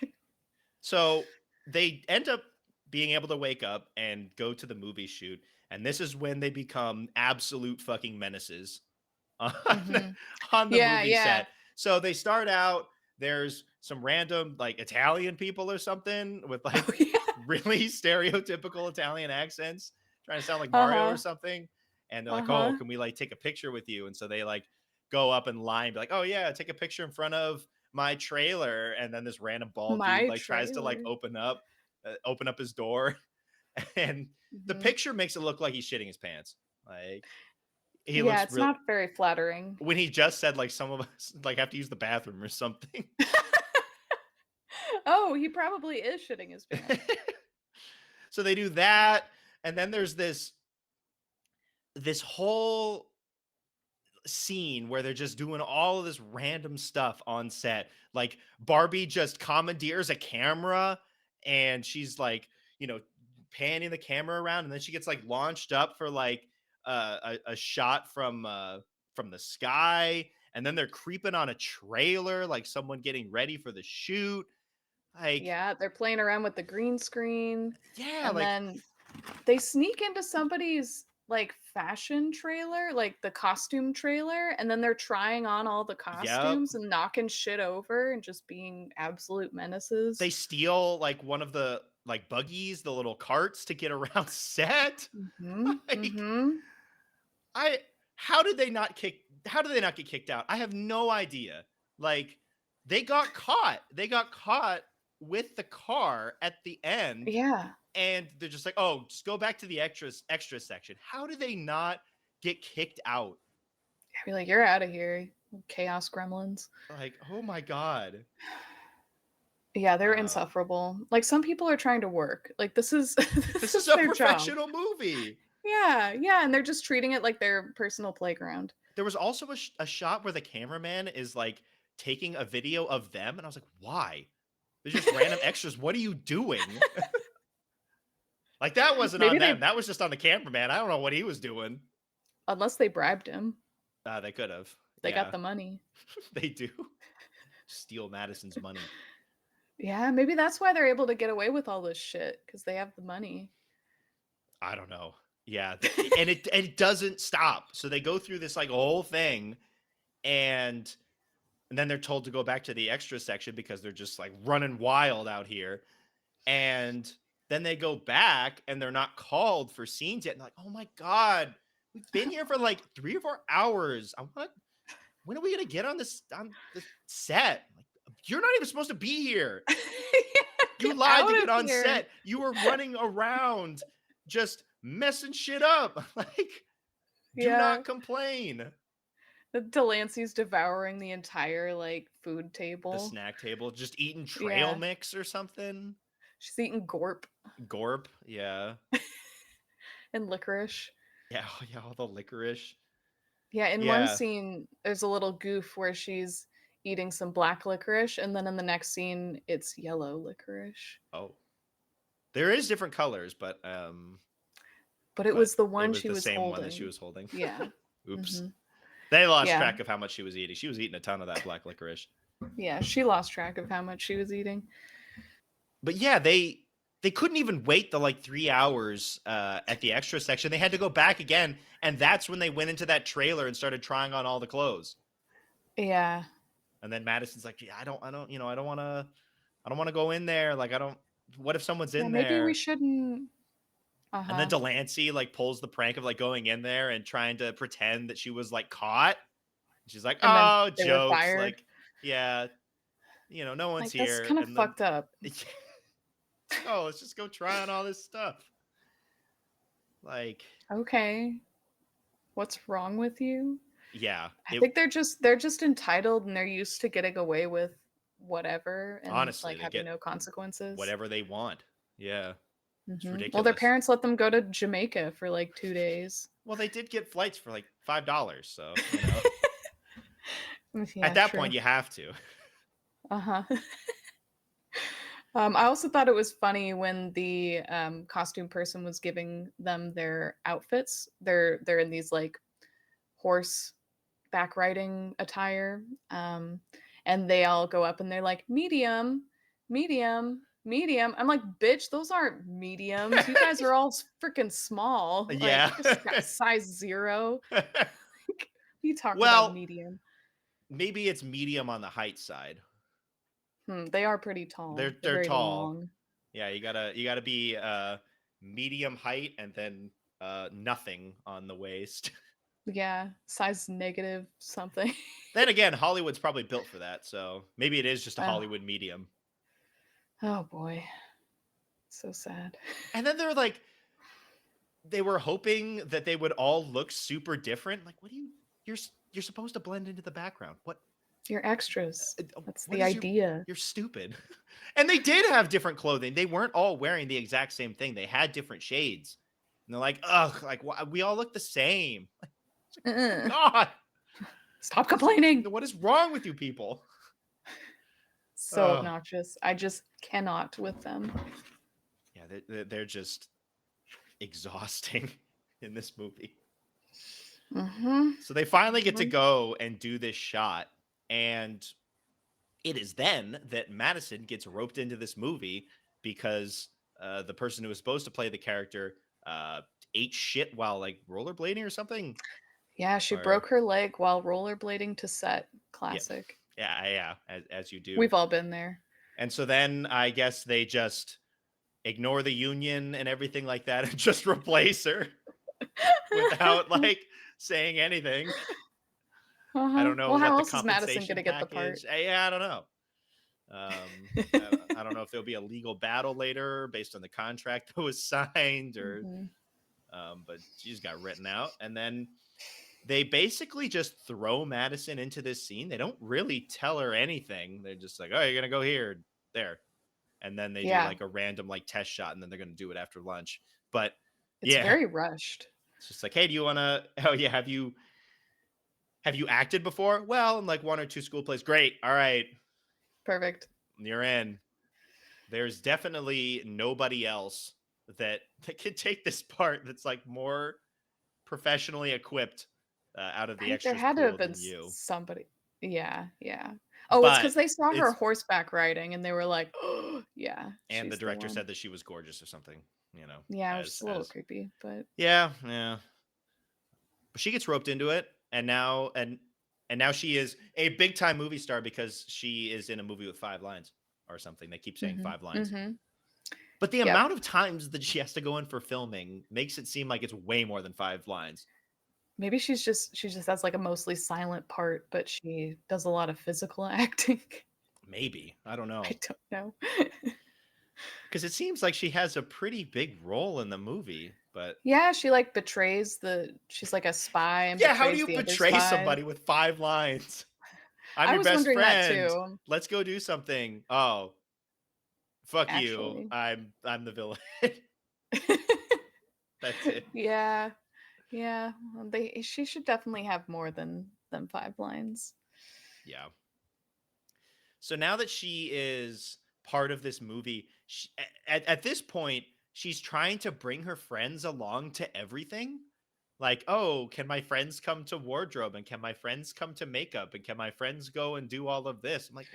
Speaker 1: So they end up being able to wake up and go to the movie shoot. And this is when they become absolute fucking menaces on,
Speaker 2: Mhm.
Speaker 1: on the
Speaker 2: Yeah,
Speaker 1: movie
Speaker 2: yeah.
Speaker 1: set. So they start out, there's some random like Italian people or something with
Speaker 2: Oh,
Speaker 1: like
Speaker 2: yeah.
Speaker 1: really stereotypical Italian accents, trying to sound like Mario or
Speaker 2: Uh-huh,
Speaker 1: something. And they're like, "Oh,
Speaker 2: uh-huh.
Speaker 1: can we like take a picture with you?" And so they like go up in line, be like, "Oh yeah, take a picture in front of my trailer." And then this random bald dude
Speaker 2: My
Speaker 1: like tries to like
Speaker 2: trailer.
Speaker 1: open up his door, and the
Speaker 2: Mhm.
Speaker 1: picture makes it look like he's shitting his pants. Like he
Speaker 2: Yeah,
Speaker 1: looks
Speaker 2: it's
Speaker 1: real
Speaker 2: not very flattering.
Speaker 1: when he just said like some of us like have to use the bathroom or something.
Speaker 2: Oh, he probably is shitting his pants.
Speaker 1: So they do that, and then there's this whole scene where they're just doing all of this random stuff on set. Like Barbie just commandeers a camera and she's like, panning the camera around, and then she gets like launched up for like a shot from the sky, and then they're creeping on a trailer like someone getting ready for the shoot. Like,
Speaker 2: Yeah, they're playing around with the green screen,
Speaker 1: yeah,
Speaker 2: and
Speaker 1: like,
Speaker 2: then they sneak into somebody's, like, fashion trailer, like, the costume trailer, and then they're trying on all the
Speaker 1: yep.
Speaker 2: costumes and knocking shit over and just being absolute
Speaker 1: They
Speaker 2: menaces.
Speaker 1: steal like one of the like buggies, the little carts to get around set.
Speaker 2: Mhm,
Speaker 1: Like,
Speaker 2: mhm.
Speaker 1: I how did they not get kicked out? I have no idea. Like they got caught. They got caught with the car at the end,
Speaker 2: Yeah.
Speaker 1: and they're just like, "Oh, just go back to the extra section." How did they not get kicked out?
Speaker 2: I'd be like, "You're outta here, chaos gremlins."
Speaker 1: Like, "Oh my god."
Speaker 2: Yeah, they're
Speaker 1: Uh
Speaker 2: insufferable. Like, some people are trying to work. Like, this is
Speaker 1: this
Speaker 2: this
Speaker 1: is
Speaker 2: is
Speaker 1: a
Speaker 2: their job.
Speaker 1: professional movie.
Speaker 2: Yeah, yeah, and they're just treating it like their personal playground.
Speaker 1: There was also a shot where the cameraman is like taking a video of them, and I was like, "Why? They're just random extras. What are you doing? Like, that wasn't
Speaker 2: Maybe
Speaker 1: on
Speaker 2: they
Speaker 1: them. That was just on the cameraman. I don't know what he was doing.
Speaker 2: unless they bribed him.
Speaker 1: They could have.
Speaker 2: They got
Speaker 1: Yeah,
Speaker 2: the money.
Speaker 1: they do. Steal Madison's money.
Speaker 2: Yeah, maybe that's why they're able to get away with all this shit, because they have the money.
Speaker 1: I don't know. Yeah, and it doesn't stop. So they go through this like whole thing, and then they're told to go back to the extra section because they're just like running wild out here. And then they go back and they're not called for scenes yet. And like, oh my God, we've been here for like 3 or 4 hours. When are we gonna get on the set? Like, you're not even supposed to be here. You
Speaker 2: Get
Speaker 1: lied to
Speaker 2: out
Speaker 1: get
Speaker 2: of
Speaker 1: on
Speaker 2: here.
Speaker 1: set. You were running around just messing shit up. Like, do
Speaker 2: Yeah.
Speaker 1: not complain.
Speaker 2: Delancey's devouring the entire like food
Speaker 1: The
Speaker 2: table.
Speaker 1: snack table, just eating trail
Speaker 2: Yeah.
Speaker 1: mix or something.
Speaker 2: She's eating gorp
Speaker 1: Gorp, yeah.
Speaker 2: and licorice.
Speaker 1: Yeah, yeah, all the licorice.
Speaker 2: Yeah, in one
Speaker 1: Yeah.
Speaker 2: scene, there's a little goof where she's eating some black licorice, and then in the next scene, it's yellow licorice.
Speaker 1: Oh. There is different colors, but
Speaker 2: But it was the
Speaker 1: it
Speaker 2: one
Speaker 1: was
Speaker 2: she
Speaker 1: the
Speaker 2: was
Speaker 1: same
Speaker 2: holding.
Speaker 1: one that she was holding.
Speaker 2: Yeah.
Speaker 1: Oops.
Speaker 2: Mhm.
Speaker 1: They lost
Speaker 2: Yeah.
Speaker 1: track of how much she was eating. She was eating a ton of that black licorice.
Speaker 2: Yeah, she lost track of how much she was eating.
Speaker 1: But yeah, they couldn't even wait the like 3 hours at the extra section. They had to go back again, and that's when they went into that trailer and started trying on all the clothes.
Speaker 2: Yeah.
Speaker 1: And then Madison's like, "Yeah, I don't want to go in there. Like, what if someone's in
Speaker 2: Maybe
Speaker 1: there?"
Speaker 2: we shouldn't.
Speaker 1: And then Delancey like pulls the prank of like going in there and trying to pretend that she was like caught. She's like,
Speaker 2: And then
Speaker 1: "Oh,
Speaker 2: they were
Speaker 1: jokes."
Speaker 2: fired.
Speaker 1: Like, yeah, no one's
Speaker 2: Like,
Speaker 1: here.
Speaker 2: that's kind of
Speaker 1: And then,
Speaker 2: fucked up.
Speaker 1: oh, let's just go try on all this stuff. Like,
Speaker 2: Okay. What's wrong with you?
Speaker 1: yeah.
Speaker 2: I think they're just entitled, and they're used to getting away with whatever and
Speaker 1: Honestly,
Speaker 2: like
Speaker 1: they
Speaker 2: having
Speaker 1: get
Speaker 2: no consequences.
Speaker 1: whatever they want. Yeah. It's ridiculous.
Speaker 2: Well, their parents let them go to Jamaica for like 2 days.
Speaker 1: Well, they did get flights for like $5, so
Speaker 2: Yeah,
Speaker 1: at that
Speaker 2: true.
Speaker 1: point you have to.
Speaker 2: Uh-huh. I also thought it was funny when the costume person was giving them their outfits. They're in these like horse back riding attire, and they all go up and they're like medium, medium, medium. I'm like, bitch, those aren't mediums. You guys are all freaking small.
Speaker 1: Yeah.
Speaker 2: Like, just got size 0. You talk
Speaker 1: Well,
Speaker 2: about medium.
Speaker 1: maybe it's medium on the height side.
Speaker 2: They are pretty tall.
Speaker 1: They're
Speaker 2: very
Speaker 1: tall.
Speaker 2: long.
Speaker 1: Yeah, you gotta be medium height and then nothing on the waist.
Speaker 2: Yeah, size negative something.
Speaker 1: Then again, Hollywood's probably built for that, so maybe it is just a
Speaker 2: Oh.
Speaker 1: Hollywood medium.
Speaker 2: Oh boy. So sad.
Speaker 1: And then they're like, they were hoping that they would all look super different. Like, you're supposed to blend into the background. What?
Speaker 2: You're extras. That's
Speaker 1: What
Speaker 2: the
Speaker 1: is
Speaker 2: idea.
Speaker 1: You're stupid. And they did have different clothing. They weren't all wearing the exact same thing. They had different shades. And they're like, ugh, like we all look the same. God,
Speaker 2: Stop complaining.
Speaker 1: what is wrong with you people?
Speaker 2: So obnoxious. I just cannot with them.
Speaker 1: Yeah, they're just exhausting in this movie. So they finally get to go and do this shot, and it is then that Madison gets roped into this movie because the person who was supposed to play the character ate shit while like rollerblading or something.
Speaker 2: Yeah, she broke her leg while rollerblading to set. Classic.
Speaker 1: Yeah, as you do.
Speaker 2: We've all been there.
Speaker 1: And so then I guess they just ignore the union and everything like that and just replace her without like saying anything. I don't know.
Speaker 2: Well, how
Speaker 1: what
Speaker 2: else
Speaker 1: the
Speaker 2: is Madison gonna get the part?
Speaker 1: Yeah, I don't know. I don't know if there'll be a legal battle later based on the contract that was signed, or but she just got written out. And then they basically just throw Madison into this scene. They don't really tell her anything. They're just like, oh, you're gonna go here, there, and then they do like a random like test shot, and then they're gonna do it after lunch. But
Speaker 2: it's very rushed.
Speaker 1: It's just like, hey, do you wanna? Oh yeah, have you acted before? Well, in like 1 or 2 school plays. Great. All right.
Speaker 2: Perfect.
Speaker 1: You're in. there's definitely nobody else that can take this part that's like more professionally equipped out of the
Speaker 2: Right? There
Speaker 1: extras
Speaker 2: had to have
Speaker 1: pool
Speaker 2: been
Speaker 1: than you.
Speaker 2: somebody. Yeah, yeah. Oh, it's
Speaker 1: But
Speaker 2: because they saw her
Speaker 1: it's
Speaker 2: horseback riding and they were like, oh, yeah,
Speaker 1: and the
Speaker 2: she's the
Speaker 1: director
Speaker 2: one.
Speaker 1: said that she was gorgeous or something, you know,
Speaker 2: Yeah, which is a little creepy, but
Speaker 1: yeah, yeah. But she gets roped into it, and now she is a big time movie star because she is in a movie with 5 lines or something. They keep saying
Speaker 2: mhm,
Speaker 1: 5 lines.
Speaker 2: mhm.
Speaker 1: But the
Speaker 2: Yep.
Speaker 1: amount of times that she has to go in for filming makes it seem like it's way more than 5 lines.
Speaker 2: Maybe she just has, like, a mostly silent part, but she does a lot of physical acting.
Speaker 1: Maybe. I don't
Speaker 2: I
Speaker 1: know.
Speaker 2: don't know.
Speaker 1: Because it seems like she has a pretty big role in the movie. But
Speaker 2: Yeah, she, like, betrays the she's, like, a spy and
Speaker 1: yeah, how do
Speaker 2: betrays
Speaker 1: you
Speaker 2: the other
Speaker 1: betray
Speaker 2: spies.
Speaker 1: somebody with 5 lines? I'm
Speaker 2: I
Speaker 1: your
Speaker 2: was
Speaker 1: best
Speaker 2: wondering that
Speaker 1: friend.
Speaker 2: too,
Speaker 1: Let's go do something. Oh, fuck you.
Speaker 2: actually.
Speaker 1: I'm the villain. That's it.
Speaker 2: Yeah, yeah, well, they she should definitely have more than 5 lines.
Speaker 1: Yeah. So now that she is part of this movie, at this point, she's trying to bring her friends along to everything. Like, oh, can my friends come to wardrobe and can my friends come to makeup and can my friends go and do all of this? I'm like,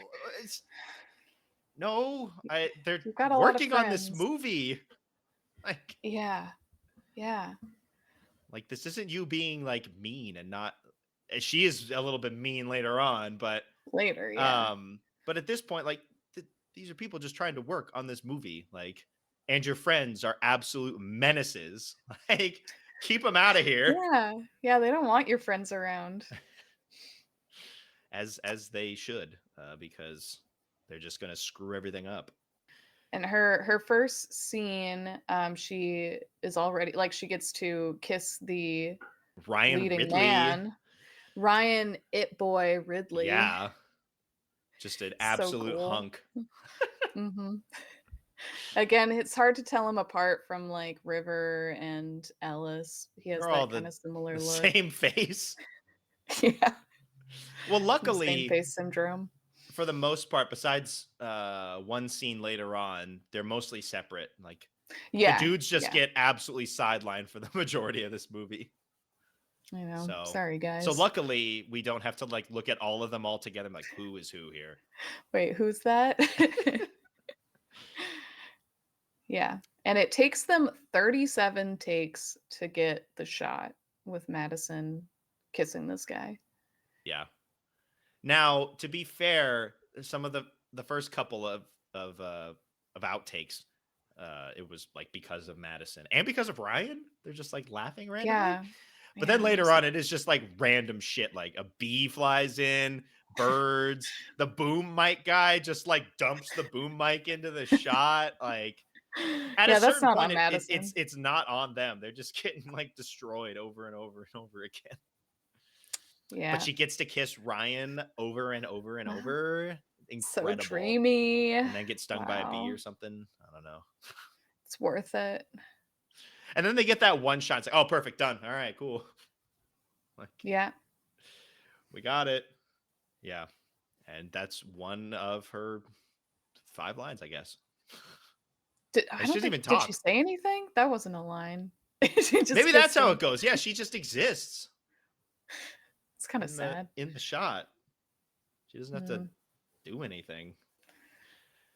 Speaker 1: no, they're
Speaker 2: You've got a lot of
Speaker 1: working on this
Speaker 2: friends.
Speaker 1: movie. Like,
Speaker 2: Yeah, yeah.
Speaker 1: like this isn't you being like mean and not. She is a little bit mean later on,
Speaker 2: Later, yeah.
Speaker 1: but at this point, like these are people just trying to work on this movie, like, and your friends are absolute menaces. Like, keep them out of here,
Speaker 2: Yeah, yeah, they don't want your friends around.
Speaker 1: as they should, because they're just gonna screw everything up.
Speaker 2: And her first scene, she is already like, she gets to kiss the
Speaker 1: Ryan
Speaker 2: leading
Speaker 1: Ridley,
Speaker 2: man, Ryan It Boy Ridley.
Speaker 1: yeah, just an
Speaker 2: So
Speaker 1: absolute
Speaker 2: cool.
Speaker 1: hunk.
Speaker 2: Mhm. Again, it's hard to tell him apart from, like, River and Ellis. He has
Speaker 1: They're all
Speaker 2: that
Speaker 1: the
Speaker 2: kinda similar look.
Speaker 1: same face.
Speaker 2: Yeah,
Speaker 1: Well,
Speaker 2: the same
Speaker 1: luckily,
Speaker 2: face syndrome.
Speaker 1: for the most part, besides one scene later on, they're mostly separate. Like, the
Speaker 2: Yeah,
Speaker 1: dudes just
Speaker 2: yeah.
Speaker 1: get absolutely sidelined for the majority of this movie.
Speaker 2: I know.
Speaker 1: So,
Speaker 2: Sorry,
Speaker 1: so
Speaker 2: guys.
Speaker 1: luckily we don't have to like look at all of them all together. I'm like, who is who here?
Speaker 2: Wait, who's that? Yeah, and it takes them 37 takes to get the shot with Madison kissing this guy.
Speaker 1: Yeah. Now, to be fair, some of the first couple of uh of outtakes, it was like because of Madison and because of Ryan. They're just like laughing randomly.
Speaker 2: Yeah,
Speaker 1: But then
Speaker 2: yeah, it
Speaker 1: later
Speaker 2: was
Speaker 1: on,
Speaker 2: like
Speaker 1: it is just like random shit. Like a bee flies in, birds, the boom mic guy just like dumps the boom mic into the shot. Like, at a
Speaker 2: Yeah, that's
Speaker 1: certain
Speaker 2: not
Speaker 1: point,
Speaker 2: on Madison.
Speaker 1: it's not on them. They're just getting like destroyed over and over and over again. But
Speaker 2: Yeah.
Speaker 1: she gets to kiss Ryan over and over and over.
Speaker 2: So
Speaker 1: Incredible.
Speaker 2: dreamy.
Speaker 1: And then get stung by a bee
Speaker 2: Wow.
Speaker 1: or something. I don't know.
Speaker 2: It's worth it.
Speaker 1: And then they get that one shot. It's like, oh, perfect, done. All right, cool. Like,
Speaker 2: Yeah.
Speaker 1: we got it. Yeah. And that's one of her 5 lines, I guess.
Speaker 2: I
Speaker 1: And she
Speaker 2: don't
Speaker 1: doesn't
Speaker 2: think
Speaker 1: even
Speaker 2: did she
Speaker 1: talk.
Speaker 2: say anything? That wasn't a line. She just
Speaker 1: Maybe that's
Speaker 2: kissed
Speaker 1: how
Speaker 2: him.
Speaker 1: it goes. Yeah, she just exists
Speaker 2: It's kinda sad.
Speaker 1: in the shot. She doesn't have to
Speaker 2: Mm.
Speaker 1: do anything.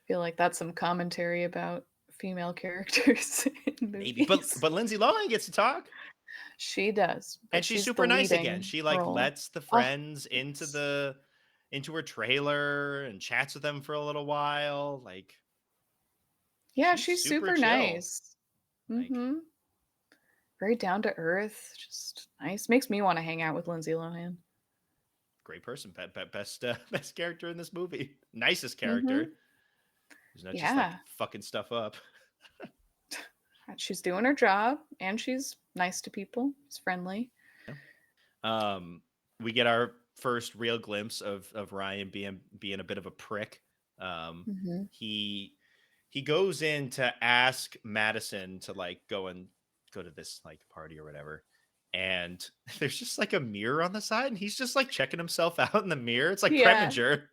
Speaker 2: Feel like that's some commentary about female characters in
Speaker 1: Maybe. But
Speaker 2: movies.
Speaker 1: Lindsay Lohan gets to talk.
Speaker 2: She does,
Speaker 1: And
Speaker 2: but
Speaker 1: she's
Speaker 2: she's the
Speaker 1: super nice again.
Speaker 2: leading
Speaker 1: She like
Speaker 2: role.
Speaker 1: lets the
Speaker 2: Oh,
Speaker 1: friends
Speaker 2: yes.
Speaker 1: into her trailer and chats with them for a little while. Like,
Speaker 2: Yeah,
Speaker 1: she's
Speaker 2: she's
Speaker 1: super
Speaker 2: super
Speaker 1: chill.
Speaker 2: nice.
Speaker 1: Like,
Speaker 2: Mhm. Very down to earth, just nice. Makes me wanna hang out with Lindsay Lohan.
Speaker 1: great person. Best best character in this movie. Nicest character.
Speaker 2: Mhm.
Speaker 1: Who's not just like
Speaker 2: Yeah.
Speaker 1: fucking stuff up.
Speaker 2: She's doing her job, and she's nice to people. She's friendly.
Speaker 1: Um, we get our first real glimpse of Ryan being a bit of a prick. Um,
Speaker 2: Mhm.
Speaker 1: he he goes in to ask Madison to like go to this like party or whatever. And there's just like a mirror on the side, and he's just like checking himself out in the mirror. It's like
Speaker 2: Yeah.
Speaker 1: Preminger.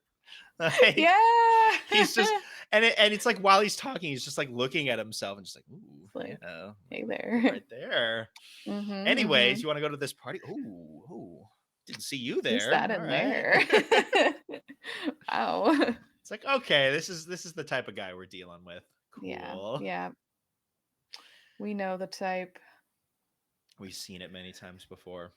Speaker 1: Like,
Speaker 2: Yeah.
Speaker 1: he's just and it's like while he's talking, he's just like looking at himself and just like, ooh,
Speaker 2: It's like,
Speaker 1: yeah,
Speaker 2: hey
Speaker 1: look
Speaker 2: there.
Speaker 1: right there.
Speaker 2: Mhm,
Speaker 1: Anyways,
Speaker 2: mhm.
Speaker 1: you want to go to this party? Ooh, didn't see you
Speaker 2: Who's
Speaker 1: there.
Speaker 2: that
Speaker 1: All
Speaker 2: in
Speaker 1: right.
Speaker 2: there? Wow.
Speaker 1: It's like, okay, this is the type of guy we're dealing with.
Speaker 2: Yeah,
Speaker 1: Cool.
Speaker 2: yeah. We know the type.
Speaker 1: We've seen it many times before.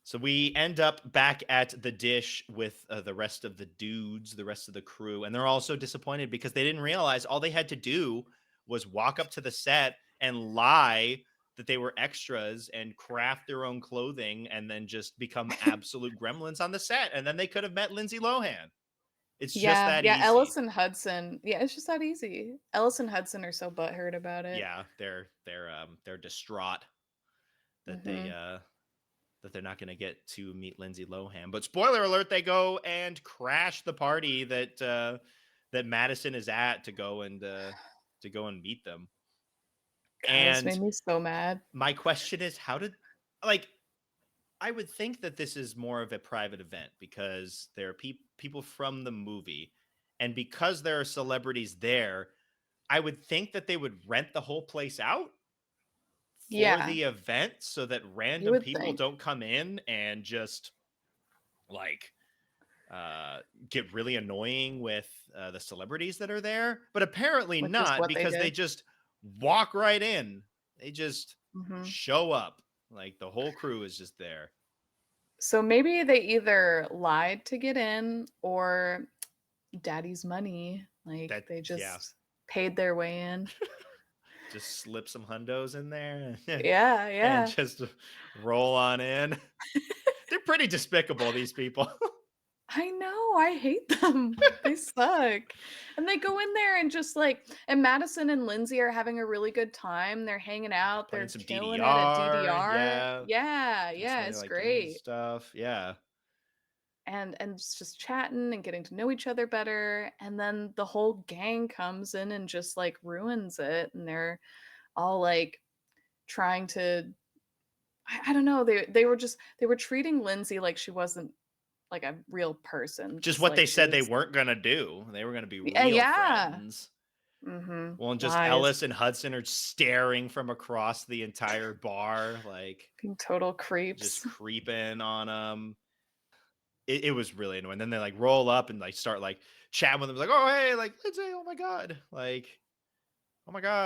Speaker 1: So we end up back at the dish with the rest of the dudes, the rest of the crew, and they're all so disappointed because they didn't realize all they had to do was walk up to the set and lie that they were extras and craft their own clothing and then just become absolute gremlins on the set. And then they could have met Lindsay Lohan. It's just
Speaker 2: Yeah,
Speaker 1: that
Speaker 2: yeah,
Speaker 1: easy.
Speaker 2: Ellis and Hudson. Yeah, it's just that easy. Ellis and Hudson are so butthurt about it.
Speaker 1: Yeah, they're distraught that
Speaker 2: Mhm.
Speaker 1: they're not going to get to meet Lindsay Lohan. But spoiler alert, they go and crash the party that Madison is at to go and meet them.
Speaker 2: God, this
Speaker 1: And
Speaker 2: made me so mad.
Speaker 1: my question is, how did like I would think that this is more of a private event because there are people from the movie, and because there are celebrities there, I would think that they would rent the whole place out for
Speaker 2: Yeah,
Speaker 1: the event so that
Speaker 2: you
Speaker 1: random
Speaker 2: would
Speaker 1: people
Speaker 2: think.
Speaker 1: don't come in and just like uh get really annoying with the celebrities that are there, but apparently
Speaker 2: Which is
Speaker 1: not
Speaker 2: what they
Speaker 1: because they
Speaker 2: did.
Speaker 1: just walk right in. They just
Speaker 2: Mhm.
Speaker 1: show up. Like the whole crew is just there.
Speaker 2: So maybe they either lied to get in or daddy's money, like,
Speaker 1: That
Speaker 2: they
Speaker 1: yeah,
Speaker 2: just paid their way in.
Speaker 1: just slip some hundos in there
Speaker 2: Yeah,
Speaker 1: and
Speaker 2: yeah.
Speaker 1: just roll on in. They're pretty despicable, these people.
Speaker 2: I know, I hate them. They suck. And they go in there and just, like and Madison and Lindsay are having a really good time, they're hanging out,
Speaker 1: Playing
Speaker 2: they're
Speaker 1: some
Speaker 2: killing it at
Speaker 1: DDR,
Speaker 2: DDR.
Speaker 1: yeah,
Speaker 2: Yeah,
Speaker 1: doing
Speaker 2: yeah,
Speaker 1: some of
Speaker 2: it's
Speaker 1: like games
Speaker 2: great.
Speaker 1: stuff, yeah.
Speaker 2: And just chatting and getting to know each other better, and then the whole gang comes in and just, like, ruins it, and they're all, like, trying to I don't know, they were treating Lindsay like she wasn't, like, a real person,
Speaker 1: Just
Speaker 2: just
Speaker 1: what they
Speaker 2: like she
Speaker 1: said they
Speaker 2: was
Speaker 1: weren't gonna do. They were gonna be
Speaker 2: Yeah,
Speaker 1: real
Speaker 2: yeah.
Speaker 1: friends.
Speaker 2: Mhm.
Speaker 1: Well, and just
Speaker 2: Lies.
Speaker 1: Ellis and Hudson are staring from across the entire bar, like
Speaker 2: Being total
Speaker 1: just
Speaker 2: creeps.
Speaker 1: creeping on them. It was really annoying. Then they like roll up and like start like chatting with them, like, "Oh hey, like Lindsay, oh my god,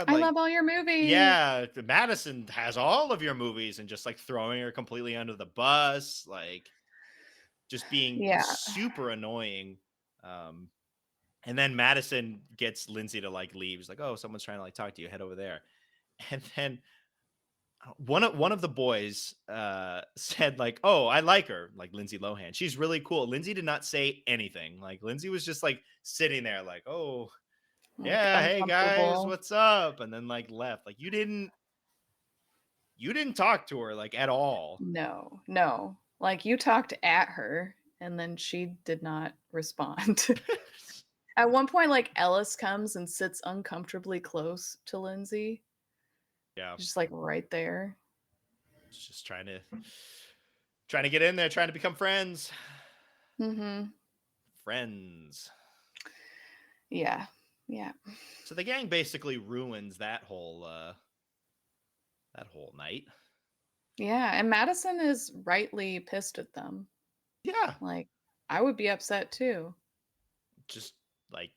Speaker 2: "I
Speaker 1: like
Speaker 2: love all your movies."
Speaker 1: yeah, Madison has all of your movies," and just like throwing her completely under the bus, like just being
Speaker 2: Yeah.
Speaker 1: super annoying. Um, And then Madison gets Lindsay to like leave. He's like, "Oh, someone's trying to like talk to you. Head over there." And then one of the boys said like, "Oh, I like her, like Lindsay Lohan. She's really cool." Lindsay did not say anything. Like Lindsay was just like sitting there, like, "Oh,
Speaker 2: Like,
Speaker 1: yeah, hey guys,
Speaker 2: uncomfortable.
Speaker 1: what's up?" And then like left. Like you didn't talk to her like at all.
Speaker 2: No, no. Like, you talked at her, and then she did not respond. At one point, like, Ellis comes and sits uncomfortably close to Lindsay,
Speaker 1: Yeah,
Speaker 2: just, like, right there.
Speaker 1: just trying to get in there, trying to become friends.
Speaker 2: Mhm.
Speaker 1: Friends.
Speaker 2: Yeah. Yeah.
Speaker 1: So the gang basically ruins that whole night.
Speaker 2: Yeah, and Madison is rightly pissed at them.
Speaker 1: Yeah,
Speaker 2: Like, I would be upset too.
Speaker 1: just like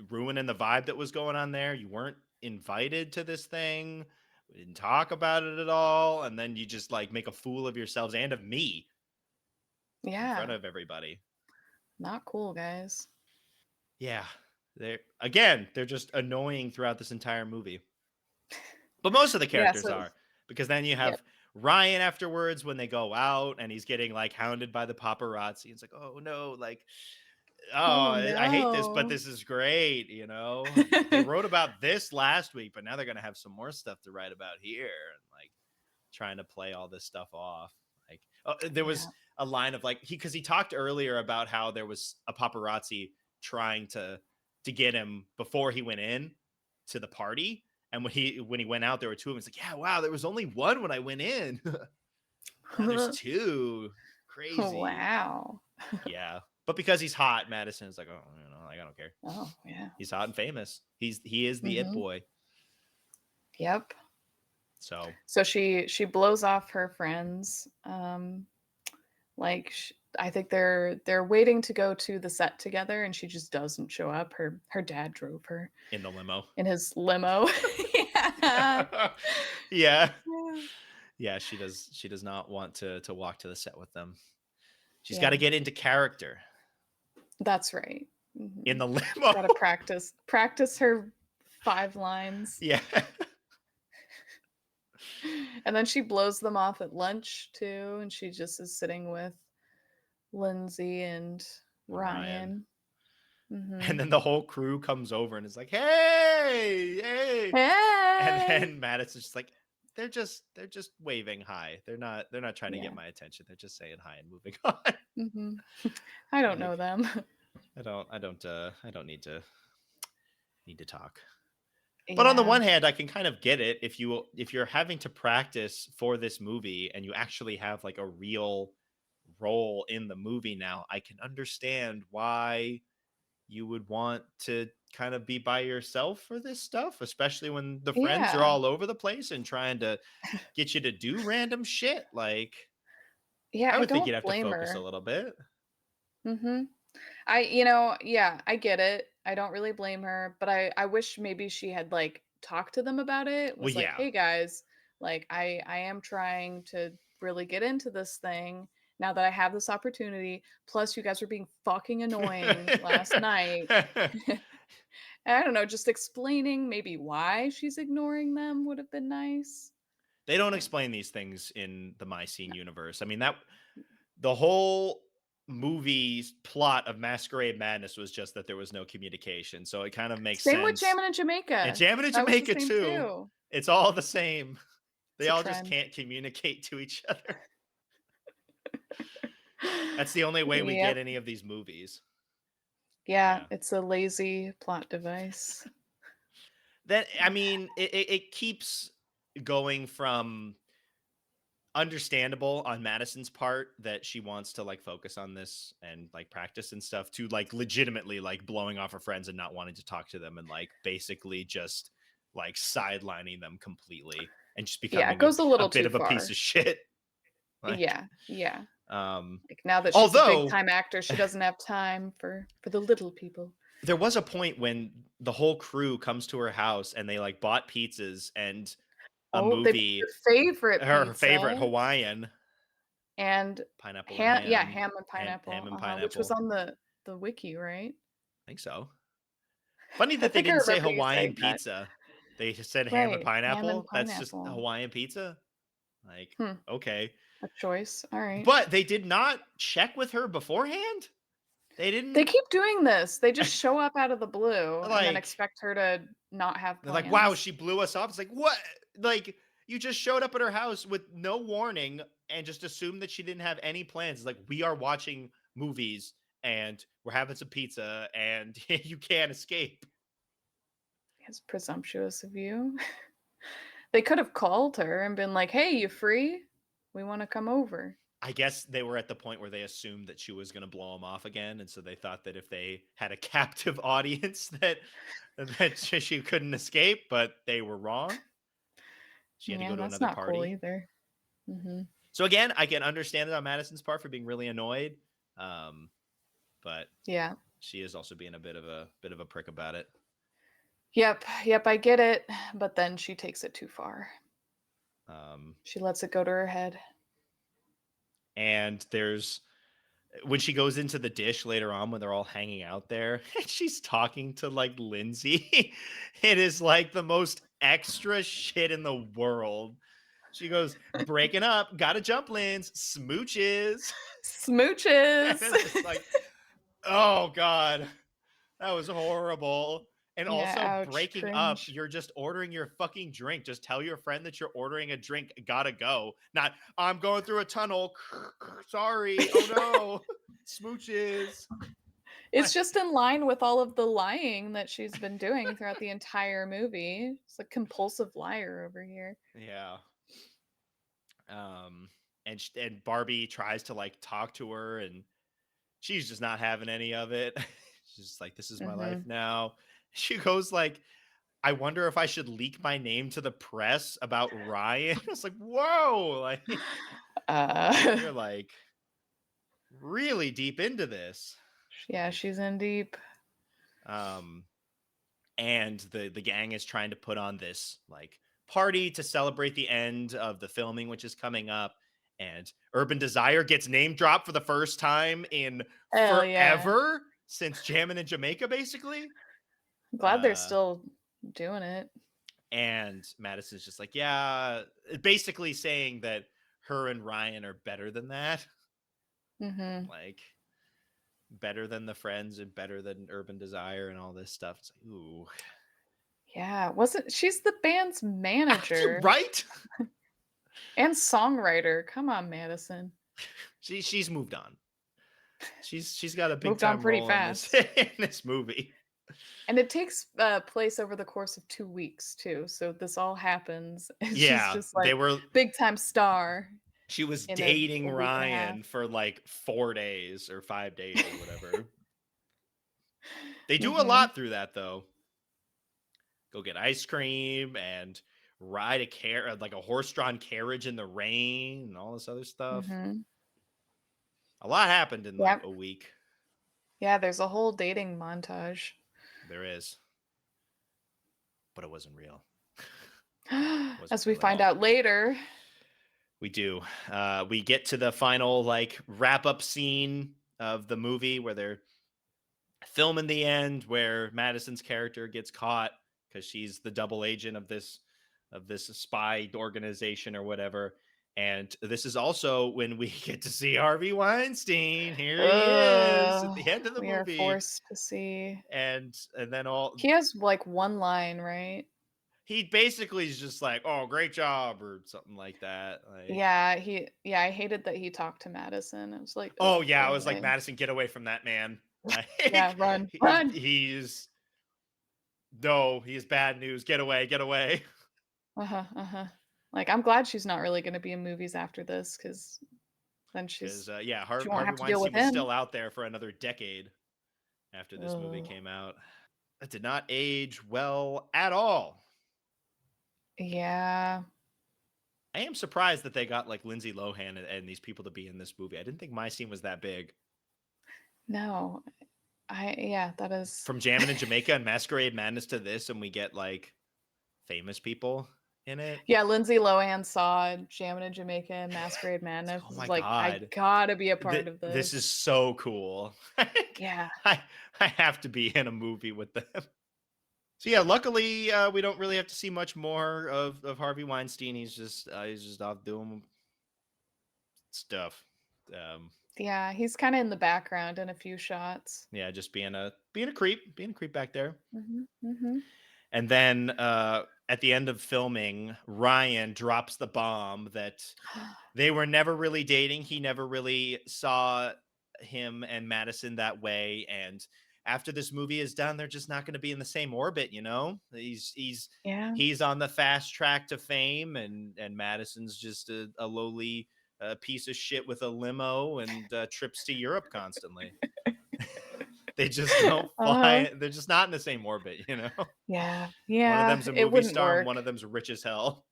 Speaker 1: ruining the vibe that was going on there. You weren't invited to this thing. We didn't talk about it at all, and then you just like make a fool of yourselves and of me in front
Speaker 2: Yeah.
Speaker 1: of everybody.
Speaker 2: Not cool, guys.
Speaker 1: Yeah, they're just annoying throughout this entire movie. But most of the
Speaker 2: Yeah,
Speaker 1: characters
Speaker 2: so
Speaker 1: are, because then you
Speaker 2: yep.
Speaker 1: have Ryan afterwards when they go out and he's getting like hounded by the paparazzi. It's like, oh no, like, oh,
Speaker 2: Oh,
Speaker 1: I hate this, but
Speaker 2: no.
Speaker 1: this is great. You know, they wrote about this last week, but now they're gonna have some more stuff to write about here, and like trying to play all this stuff off. Like, there was
Speaker 2: Yeah.
Speaker 1: a line of like because he talked earlier about how there was a paparazzi trying to get him before he went in to the party. And when he went out, there were two of them. It's like, yeah, wow, there was only one when I went in. Now there's two. Crazy.
Speaker 2: Wow.
Speaker 1: Yeah. But because he's hot, Madison is like, oh, like I don't care.
Speaker 2: Oh, yeah.
Speaker 1: He's hot and famous. He is the it
Speaker 2: Mhm.
Speaker 1: boy.
Speaker 2: Yep.
Speaker 1: So
Speaker 2: So she blows off her friends. Like I think they're waiting to go to the set together, and she just doesn't show up. Her dad drove her
Speaker 1: in the limo.
Speaker 2: in his limo. Yeah.
Speaker 1: Yeah.
Speaker 2: Yeah.
Speaker 1: Yeah, she does not want to walk to the set with them. She's got to
Speaker 2: Yeah,
Speaker 1: get into character
Speaker 2: that's right.
Speaker 1: in
Speaker 2: Mhm.
Speaker 1: the
Speaker 2: She's
Speaker 1: limo.
Speaker 2: gotta practice her 5 lines.
Speaker 1: Yeah.
Speaker 2: And then she blows them off at lunch too, and she just is sitting with Lindsay and
Speaker 1: Ryan.
Speaker 2: Ryan.
Speaker 1: And
Speaker 2: Mhm.
Speaker 1: then the whole crew comes over and is like, "Hey, hey!" And
Speaker 2: Hey!
Speaker 1: then Madison's just like, "They're just waving hi. They're not trying to get
Speaker 2: Yeah.
Speaker 1: my attention. They're just saying hi and moving on."
Speaker 2: Mhm. I don't know
Speaker 1: Like,
Speaker 2: them.
Speaker 1: I don't need to talk. But on the
Speaker 2: Yeah.
Speaker 1: one hand, I can kind of get it if you're having to practice for this movie and you actually have like a real role in the movie now, I can understand why you would want to kind of be by yourself for this stuff, especially when the friends are
Speaker 2: Yeah.
Speaker 1: all over the place and trying to get you to do random shit. Like,
Speaker 2: Yeah,
Speaker 1: I
Speaker 2: I
Speaker 1: would think you'd
Speaker 2: don't
Speaker 1: have to
Speaker 2: blame
Speaker 1: focus a
Speaker 2: her.
Speaker 1: little bit.
Speaker 2: Mhm. Yeah, I get it. I don't really blame her, but I wish maybe she had, like, talked to them about it,
Speaker 1: Well,
Speaker 2: was like,
Speaker 1: yeah.
Speaker 2: "Hey, guys, like, I am trying to really get into this thing now that I have this opportunity, plus you guys were being fucking annoying last night." I don't know, just explaining maybe why she's ignoring them would have been nice,
Speaker 1: They don't
Speaker 2: but
Speaker 1: explain these things in the My Scene universe. I mean, that the whole movie's plot of Masquerade Madness was just that there was no communication. So it kind of makes
Speaker 2: same with
Speaker 1: sense.
Speaker 2: Jammin' in
Speaker 1: And
Speaker 2: Jamaica.
Speaker 1: Jammin' in
Speaker 2: That was the
Speaker 1: Jamaica
Speaker 2: same
Speaker 1: too.
Speaker 2: too.
Speaker 1: It's all the same.
Speaker 2: It's
Speaker 1: They
Speaker 2: a
Speaker 1: all just
Speaker 2: trend.
Speaker 1: can't communicate to each other. That's the only way we get
Speaker 2: Yep.
Speaker 1: any of these movies.
Speaker 2: Yeah,
Speaker 1: Yeah.
Speaker 2: it's a lazy plot device.
Speaker 1: That I mean, it keeps going from understandable on Madison's part that she wants to like focus on this and like practice and stuff to like legitimately like blowing off her friends and not wanting to talk to them and like basically just like sidelining them completely and just
Speaker 2: Yeah, it
Speaker 1: becoming
Speaker 2: goes a
Speaker 1: a
Speaker 2: little
Speaker 1: bit
Speaker 2: too
Speaker 1: of a piece
Speaker 2: far.
Speaker 1: of shit. Like,
Speaker 2: Yeah, yeah.
Speaker 1: um,
Speaker 2: Like, now that she's a big
Speaker 1: although
Speaker 2: time actor, she doesn't have time for the little people.
Speaker 1: there was a point when the whole crew comes to her house and they like bought pizzas and a
Speaker 2: Oh, they picked
Speaker 1: movie,
Speaker 2: her favorite
Speaker 1: her favorite
Speaker 2: pizza
Speaker 1: Hawaiian,
Speaker 2: and
Speaker 1: pineapple and
Speaker 2: yeah,
Speaker 1: ham,
Speaker 2: ham and
Speaker 1: ham
Speaker 2: pineapple,
Speaker 1: and
Speaker 2: which was
Speaker 1: pineapple.
Speaker 2: on the wiki, right?
Speaker 1: I think so. Funny
Speaker 2: I
Speaker 1: that they
Speaker 2: think I
Speaker 1: didn't say
Speaker 2: remember you
Speaker 1: Hawaiian
Speaker 2: saying that.
Speaker 1: pizza. They just said ham and
Speaker 2: Right, ham and
Speaker 1: pineapple. That's just
Speaker 2: pineapple.
Speaker 1: Hawaiian pizza. Like,
Speaker 2: Hmm,
Speaker 1: okay.
Speaker 2: a choice, alright.
Speaker 1: But they did not check with her beforehand. They
Speaker 2: They
Speaker 1: didn't
Speaker 2: keep doing this, they just show up out of the blue and then
Speaker 1: like
Speaker 2: expect her to not have
Speaker 1: they're like, wow,
Speaker 2: plans.
Speaker 1: she blew us off. It's like, what? Like, you just showed up at her house with no warning and just assumed that she didn't have any plans. It's like, we are watching movies and we're having some pizza and you can't escape.
Speaker 2: It's presumptuous of you. They could have called her and been like, "Hey, you free? We wanna come over."
Speaker 1: I guess they were at the point where they assumed that she was going to blow them off again, and so they thought that if they had a captive audience, that she couldn't escape. But they were wrong. She had to
Speaker 2: Yeah,
Speaker 1: go to
Speaker 2: that's
Speaker 1: another
Speaker 2: not cool
Speaker 1: party.
Speaker 2: either. Mhm.
Speaker 1: So again, I can understand it on Madison's part for being really annoyed, um, but
Speaker 2: Yeah.
Speaker 1: she is also being a bit of a prick about it.
Speaker 2: Yep, yep, I get it, but then she takes it too far.
Speaker 1: Um,
Speaker 2: She lets it go to her head.
Speaker 1: and there's when she goes into the dish later on when they're all hanging out there and she's talking to like Lindsay, it is like the most extra shit in the world. She goes, breaking up, gotta jump, Linz, smooches. And
Speaker 2: Smooches.
Speaker 1: it's just like, oh God, that was horrible. And
Speaker 2: Yeah,
Speaker 1: also
Speaker 2: ouch,
Speaker 1: breaking up,
Speaker 2: cringe.
Speaker 1: you're just ordering your fucking drink. Just tell your friend that you're ordering a drink. Gotta go. Not, I'm going through a tunnel. Sorry. Oh no. Smooches.
Speaker 2: It's
Speaker 1: Like,
Speaker 2: just in line with all of the lying that she's been doing throughout the entire movie. It's a compulsive liar over here.
Speaker 1: yeah. And Barbie tries to like talk to her and she's just not having any of it. She's just like, this is my life
Speaker 2: Mhm.
Speaker 1: now. She goes like, I wonder if I should leak my name to the press about Ryan. It's like, whoa, like
Speaker 2: Uh,
Speaker 1: you're like really deep into this.
Speaker 2: yeah,
Speaker 1: Like,
Speaker 2: she's in deep.
Speaker 1: um, and the gang is trying to put on this like party to celebrate the end of the filming, which is coming up. And Urban Desire gets name dropped for the first time in
Speaker 2: Hell yeah.
Speaker 1: forever since jamming in Jamaica, basically.
Speaker 2: I'm glad they're
Speaker 1: Uh,
Speaker 2: still doing it.
Speaker 1: and Madison's just like, yeah, basically saying that her and Ryan are better than that,
Speaker 2: Mhm.
Speaker 1: like better than the Friends and better than Urban Desire and all this stuff. It's like, ooh,
Speaker 2: Yeah, wasn't she's the band's
Speaker 1: you're
Speaker 2: manager
Speaker 1: right.
Speaker 2: and songwriter. Come on, Madison.
Speaker 1: She's moved on. She's got a big
Speaker 2: Moved on
Speaker 1: time
Speaker 2: pretty
Speaker 1: role in this
Speaker 2: fast.
Speaker 1: in this movie.
Speaker 2: And it takes, place over the course of 2 weeks too, so this all happens, and she's
Speaker 1: Yeah,
Speaker 2: just
Speaker 1: they
Speaker 2: like
Speaker 1: were.
Speaker 2: big time star
Speaker 1: She was
Speaker 2: in
Speaker 1: dating
Speaker 2: a week and a half.
Speaker 1: Ryan for like 4 days or 5 days or whatever. They do a
Speaker 2: Mhm,
Speaker 1: lot through that though. Go get ice cream and ride like a horse-drawn carriage in the rain and all this other stuff.
Speaker 2: mhm.
Speaker 1: A lot happened in like
Speaker 2: Yep.
Speaker 1: a week.
Speaker 2: Yeah, there's a whole dating montage.
Speaker 1: There is, but it wasn't real. Wasn't
Speaker 2: As we
Speaker 1: real at
Speaker 2: find
Speaker 1: all.
Speaker 2: out later.
Speaker 1: We do. We get to the final like wrap up scene of the movie where they're filming the end, where Madison's character gets caught because she's the double agent of this spy organization or whatever. And this is also when we get to see Harvey Weinstein. Here he is at
Speaker 2: Ugh,
Speaker 1: the end of the
Speaker 2: we are
Speaker 1: movie,
Speaker 2: forced to see.
Speaker 1: and then all
Speaker 2: He has, like, one line, right?
Speaker 1: he basically is just like, "Oh, great job" or something like that. Like,
Speaker 2: Yeah, I hated that he talked to Madison. I was like, "Ugh,
Speaker 1: oh yeah,
Speaker 2: go
Speaker 1: I was like,
Speaker 2: away."
Speaker 1: Madison, get away from that man.
Speaker 2: Yeah,
Speaker 1: Like
Speaker 2: run, run.
Speaker 1: he's no, he's bad news. Get away.
Speaker 2: Uh-huh, uh-huh. Like, I'm glad she's not really gonna be in movies after this, because then
Speaker 1: Because
Speaker 2: she won't
Speaker 1: Harvey
Speaker 2: have to deal with
Speaker 1: Weinstein was
Speaker 2: him.
Speaker 1: still out there for another decade after this movie
Speaker 2: Ugh.
Speaker 1: came out. It did not age well at all.
Speaker 2: Yeah.
Speaker 1: I am surprised that they got like Lindsay Lohan and these people to be in this movie. I didn't think my scene was that big.
Speaker 2: No. Yeah, that is
Speaker 1: From Jammin' in Jamaica and Masquerade Madness to this, and we get like famous people in it.
Speaker 2: Yeah, Lindsay Lohan saw Jammin' in Jamaica and Masquerade
Speaker 1: It's
Speaker 2: Madness,
Speaker 1: like, oh
Speaker 2: was
Speaker 1: my
Speaker 2: like, "I
Speaker 1: god,
Speaker 2: gotta be a part of
Speaker 1: this is
Speaker 2: this."
Speaker 1: so cool. Like,
Speaker 2: Yeah.
Speaker 1: I I have to be in a movie with them. So yeah, luckily we don't really have to see much more of Harvey Weinstein. He's just off doing stuff. Um,
Speaker 2: Yeah, he's kinda in the background in a few shots.
Speaker 1: yeah, just being a creep back there.
Speaker 2: Mhm, mhm.
Speaker 1: And then at the end of filming, Ryan drops the bomb that they were never really dating. He never really saw him and Madison that way. And after this movie is done, they're just not going to be in the same orbit, you know?
Speaker 2: Yeah.
Speaker 1: He's on the fast track to fame, and Madison's just a lowly piece of shit with a limo and trips to Europe constantly. They just don't
Speaker 2: Uh-huh.
Speaker 1: fly. They're just not in the same orbit, you know?
Speaker 2: Yeah,
Speaker 1: One of
Speaker 2: yeah,
Speaker 1: them's a
Speaker 2: it
Speaker 1: movie
Speaker 2: wouldn't
Speaker 1: star and
Speaker 2: work.
Speaker 1: one of them's rich as hell.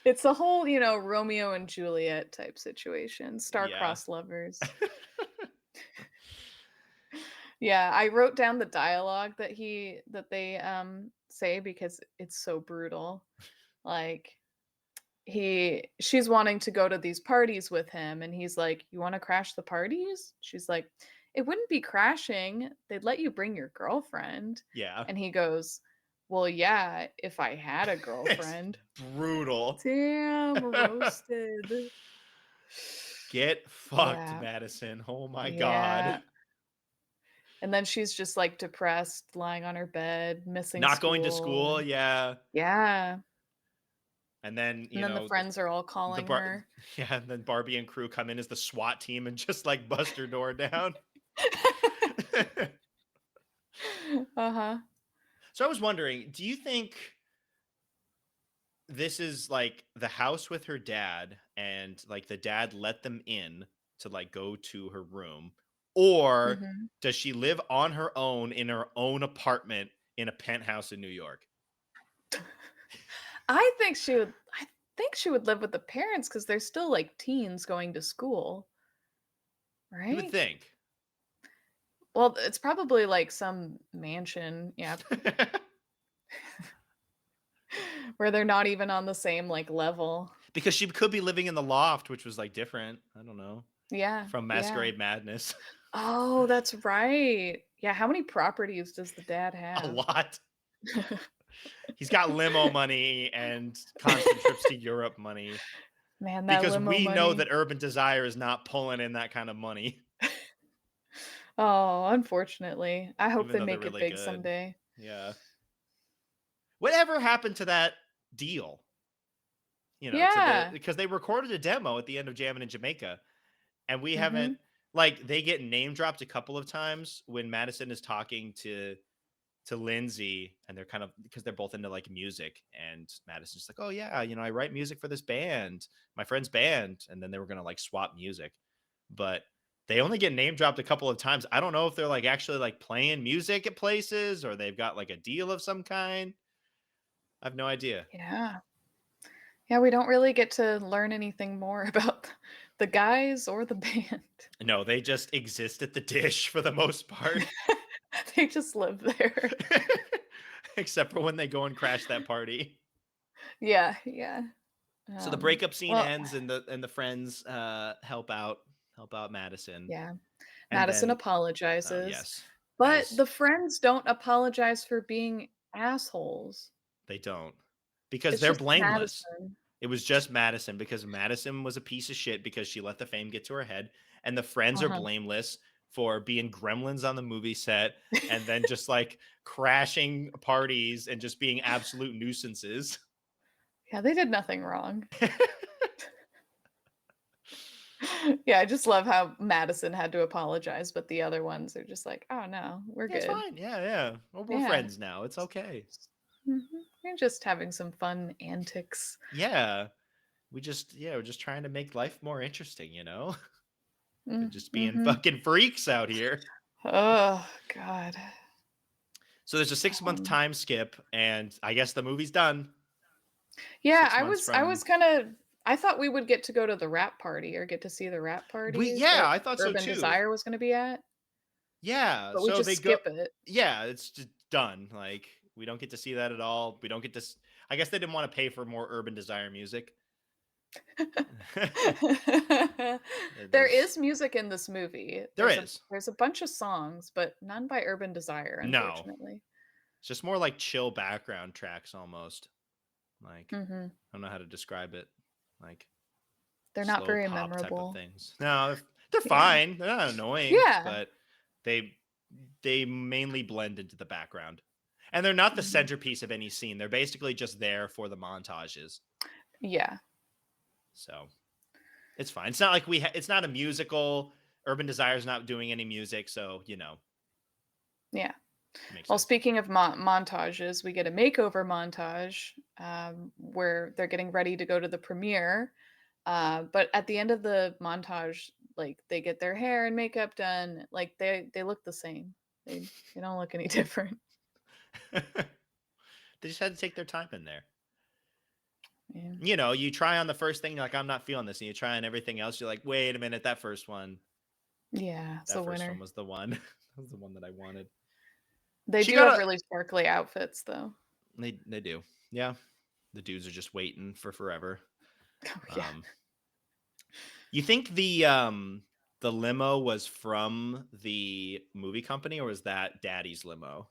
Speaker 2: It's a whole, Romeo and Juliet type situation,
Speaker 1: Yeah.
Speaker 2: star-crossed lovers. Yeah, I wrote down the dialogue that they, say because it's so brutal. Like, she's wanting to go to these parties with him, and he's like, "You wanna crash the parties?" She's like, "It wouldn't be crashing, they'd let you bring your girlfriend."
Speaker 1: Yeah.
Speaker 2: And he goes, "Well, yeah, if I had a
Speaker 1: It's
Speaker 2: girlfriend."
Speaker 1: brutal.
Speaker 2: Damn, roasted.
Speaker 1: Get fucked,
Speaker 2: Yeah,
Speaker 1: Madison. Oh my
Speaker 2: yeah,
Speaker 1: god.
Speaker 2: and then she's just, like, depressed, lying on her bed, missing
Speaker 1: Not going to
Speaker 2: school,
Speaker 1: school,
Speaker 2: and
Speaker 1: yeah.
Speaker 2: yeah,
Speaker 1: And then,
Speaker 2: and then the friends are all
Speaker 1: the
Speaker 2: calling
Speaker 1: bar
Speaker 2: her.
Speaker 1: yeah, and then Barbie and crew come in as the SWAT team and just like bust her door down.
Speaker 2: Uh-huh.
Speaker 1: So I was wondering, do you think this is like the house with her dad and like the dad let them in? to like go to her room, or
Speaker 2: Mhm.
Speaker 1: does she live on her own in her own apartment in a penthouse in New York?
Speaker 2: I think she would live with the parents because 'cause they're still, like, teens going to school,
Speaker 1: You would
Speaker 2: right?
Speaker 1: think.
Speaker 2: Well, it's probably, like, some mansion, yeah, where they're not even on the same, like, level.
Speaker 1: Because she could be living in the loft, which was like different. I don't know.
Speaker 2: Yeah,
Speaker 1: From
Speaker 2: yeah.
Speaker 1: Masquerade Madness.
Speaker 2: Oh, that's right. Yeah, how many properties does the dad
Speaker 1: A
Speaker 2: have?
Speaker 1: lot. He's got limo money and constant trips to Europe money.
Speaker 2: Man, that
Speaker 1: Because
Speaker 2: limo
Speaker 1: we know
Speaker 2: money.
Speaker 1: that Urban Desire is not pulling in that kind of money,
Speaker 2: Oh, unfortunately. I hope
Speaker 1: even
Speaker 2: they
Speaker 1: though they're
Speaker 2: make it
Speaker 1: really
Speaker 2: big
Speaker 1: good.
Speaker 2: someday.
Speaker 1: Yeah. Whatever happened to that deal? To the
Speaker 2: Yeah.
Speaker 1: because they recorded a demo at the end of Jammin' in Jamaica, and we haven't
Speaker 2: Mhm.
Speaker 1: like they get name dropped a couple of times when Madison is talking to Lindsay, and they're kind of because they're both into like music, and Madison's like, "Oh yeah, I write music for this band, my friend's band," and then they were gonna like swap music, but they only get name dropped a couple of times. I don't know if they're like actually like playing music at places or they've got like a deal of some kind. I have no idea.
Speaker 2: Yeah. Yeah, we don't really get to learn anything more about the guys or the band.
Speaker 1: No, they just exist at the dish for the most part,
Speaker 2: They just live there.
Speaker 1: except for when they go and crash that party.
Speaker 2: Yeah, yeah.
Speaker 1: So the breakup scene
Speaker 2: Well,
Speaker 1: ends, and the friends help out Madison,
Speaker 2: yeah.
Speaker 1: and
Speaker 2: Madison
Speaker 1: then
Speaker 2: apologizes,
Speaker 1: yes,
Speaker 2: but
Speaker 1: as
Speaker 2: the friends don't apologize for being assholes.
Speaker 1: they don't, because
Speaker 2: It's
Speaker 1: they're
Speaker 2: just
Speaker 1: blameless.
Speaker 2: Madison.
Speaker 1: It was just Madison, because Madison was a piece of shit because she let the fame get to her head, and the friends are
Speaker 2: Uh-huh.
Speaker 1: blameless for being gremlins on the movie set and then just like crashing parties and just being absolute nuisances.
Speaker 2: Yeah, they did nothing wrong. Yeah, I just love how Madison had to apologize, but the other ones are just like, "Oh, no, we're
Speaker 1: Yeah, it's
Speaker 2: good."
Speaker 1: fine. Yeah, yeah. We're
Speaker 2: Yeah.
Speaker 1: friends now. It's okay.
Speaker 2: Mhm. We're just having some fun antics.
Speaker 1: Yeah. We're just trying to make life more interesting. They're
Speaker 2: Mm,
Speaker 1: just being
Speaker 2: mhm.
Speaker 1: fucking freaks out here.
Speaker 2: Oh, god.
Speaker 1: So there's a 6 month
Speaker 2: Um,
Speaker 1: time skip, and I guess the movie's done.
Speaker 2: yeah,
Speaker 1: 6 months
Speaker 2: I was
Speaker 1: from
Speaker 2: kinda I thought we would get to go to the wrap party or get to see the wrap
Speaker 1: we
Speaker 2: parties
Speaker 1: yeah,
Speaker 2: that
Speaker 1: I thought so
Speaker 2: Urban
Speaker 1: too.
Speaker 2: Desire was gonna be at,
Speaker 1: Yeah,
Speaker 2: but we
Speaker 1: so
Speaker 2: just
Speaker 1: they go
Speaker 2: skip it.
Speaker 1: yeah, it's just done. Like we don't get to see that at all. We don't get to I guess they didn't want to pay for more Urban Desire music.
Speaker 2: There
Speaker 1: There's
Speaker 2: is music in this movie.
Speaker 1: there is.
Speaker 2: There's a bunch of songs, but none by Urban Desire,
Speaker 1: No.
Speaker 2: unfortunately.
Speaker 1: It's just more like chill background tracks almost. Like
Speaker 2: Mhm.
Speaker 1: I don't know how to describe it. Like
Speaker 2: They're not
Speaker 1: slow
Speaker 2: very
Speaker 1: pop type of
Speaker 2: memorable.
Speaker 1: things. No, they're
Speaker 2: Yeah.
Speaker 1: fine. They're not annoying,
Speaker 2: Yeah.
Speaker 1: but they they mainly blend into the background. And they're not the
Speaker 2: Mhm.
Speaker 1: centerpiece of any scene. They're basically just there for the montages.
Speaker 2: Yeah.
Speaker 1: So, it's fine. It's not like it's not a musical. Urban Desire's not doing any music, so,
Speaker 2: Yeah.
Speaker 1: it makes
Speaker 2: Well,
Speaker 1: sense.
Speaker 2: speaking of montages, we get a makeover montage where they're getting ready to go to the premiere. But at the end of the montage, like they get their hair and makeup done, like they look the same. They don't look any different.
Speaker 1: They just had to take their time in there.
Speaker 2: Yeah.
Speaker 1: You try on the first thing, you're like, I'm not feeling this. And you try on everything else, you're like, wait a minute,
Speaker 2: Yeah, it's
Speaker 1: that
Speaker 2: the
Speaker 1: first one
Speaker 2: winner.
Speaker 1: was the one. That was the one that I wanted.
Speaker 2: They
Speaker 1: She
Speaker 2: do
Speaker 1: got
Speaker 2: have
Speaker 1: a
Speaker 2: really sparkly outfits though.
Speaker 1: they do. Yeah. The dudes are just waiting for forever.
Speaker 2: Oh yeah.
Speaker 1: Um you think the limo was from the movie company, or was that Daddy's limo?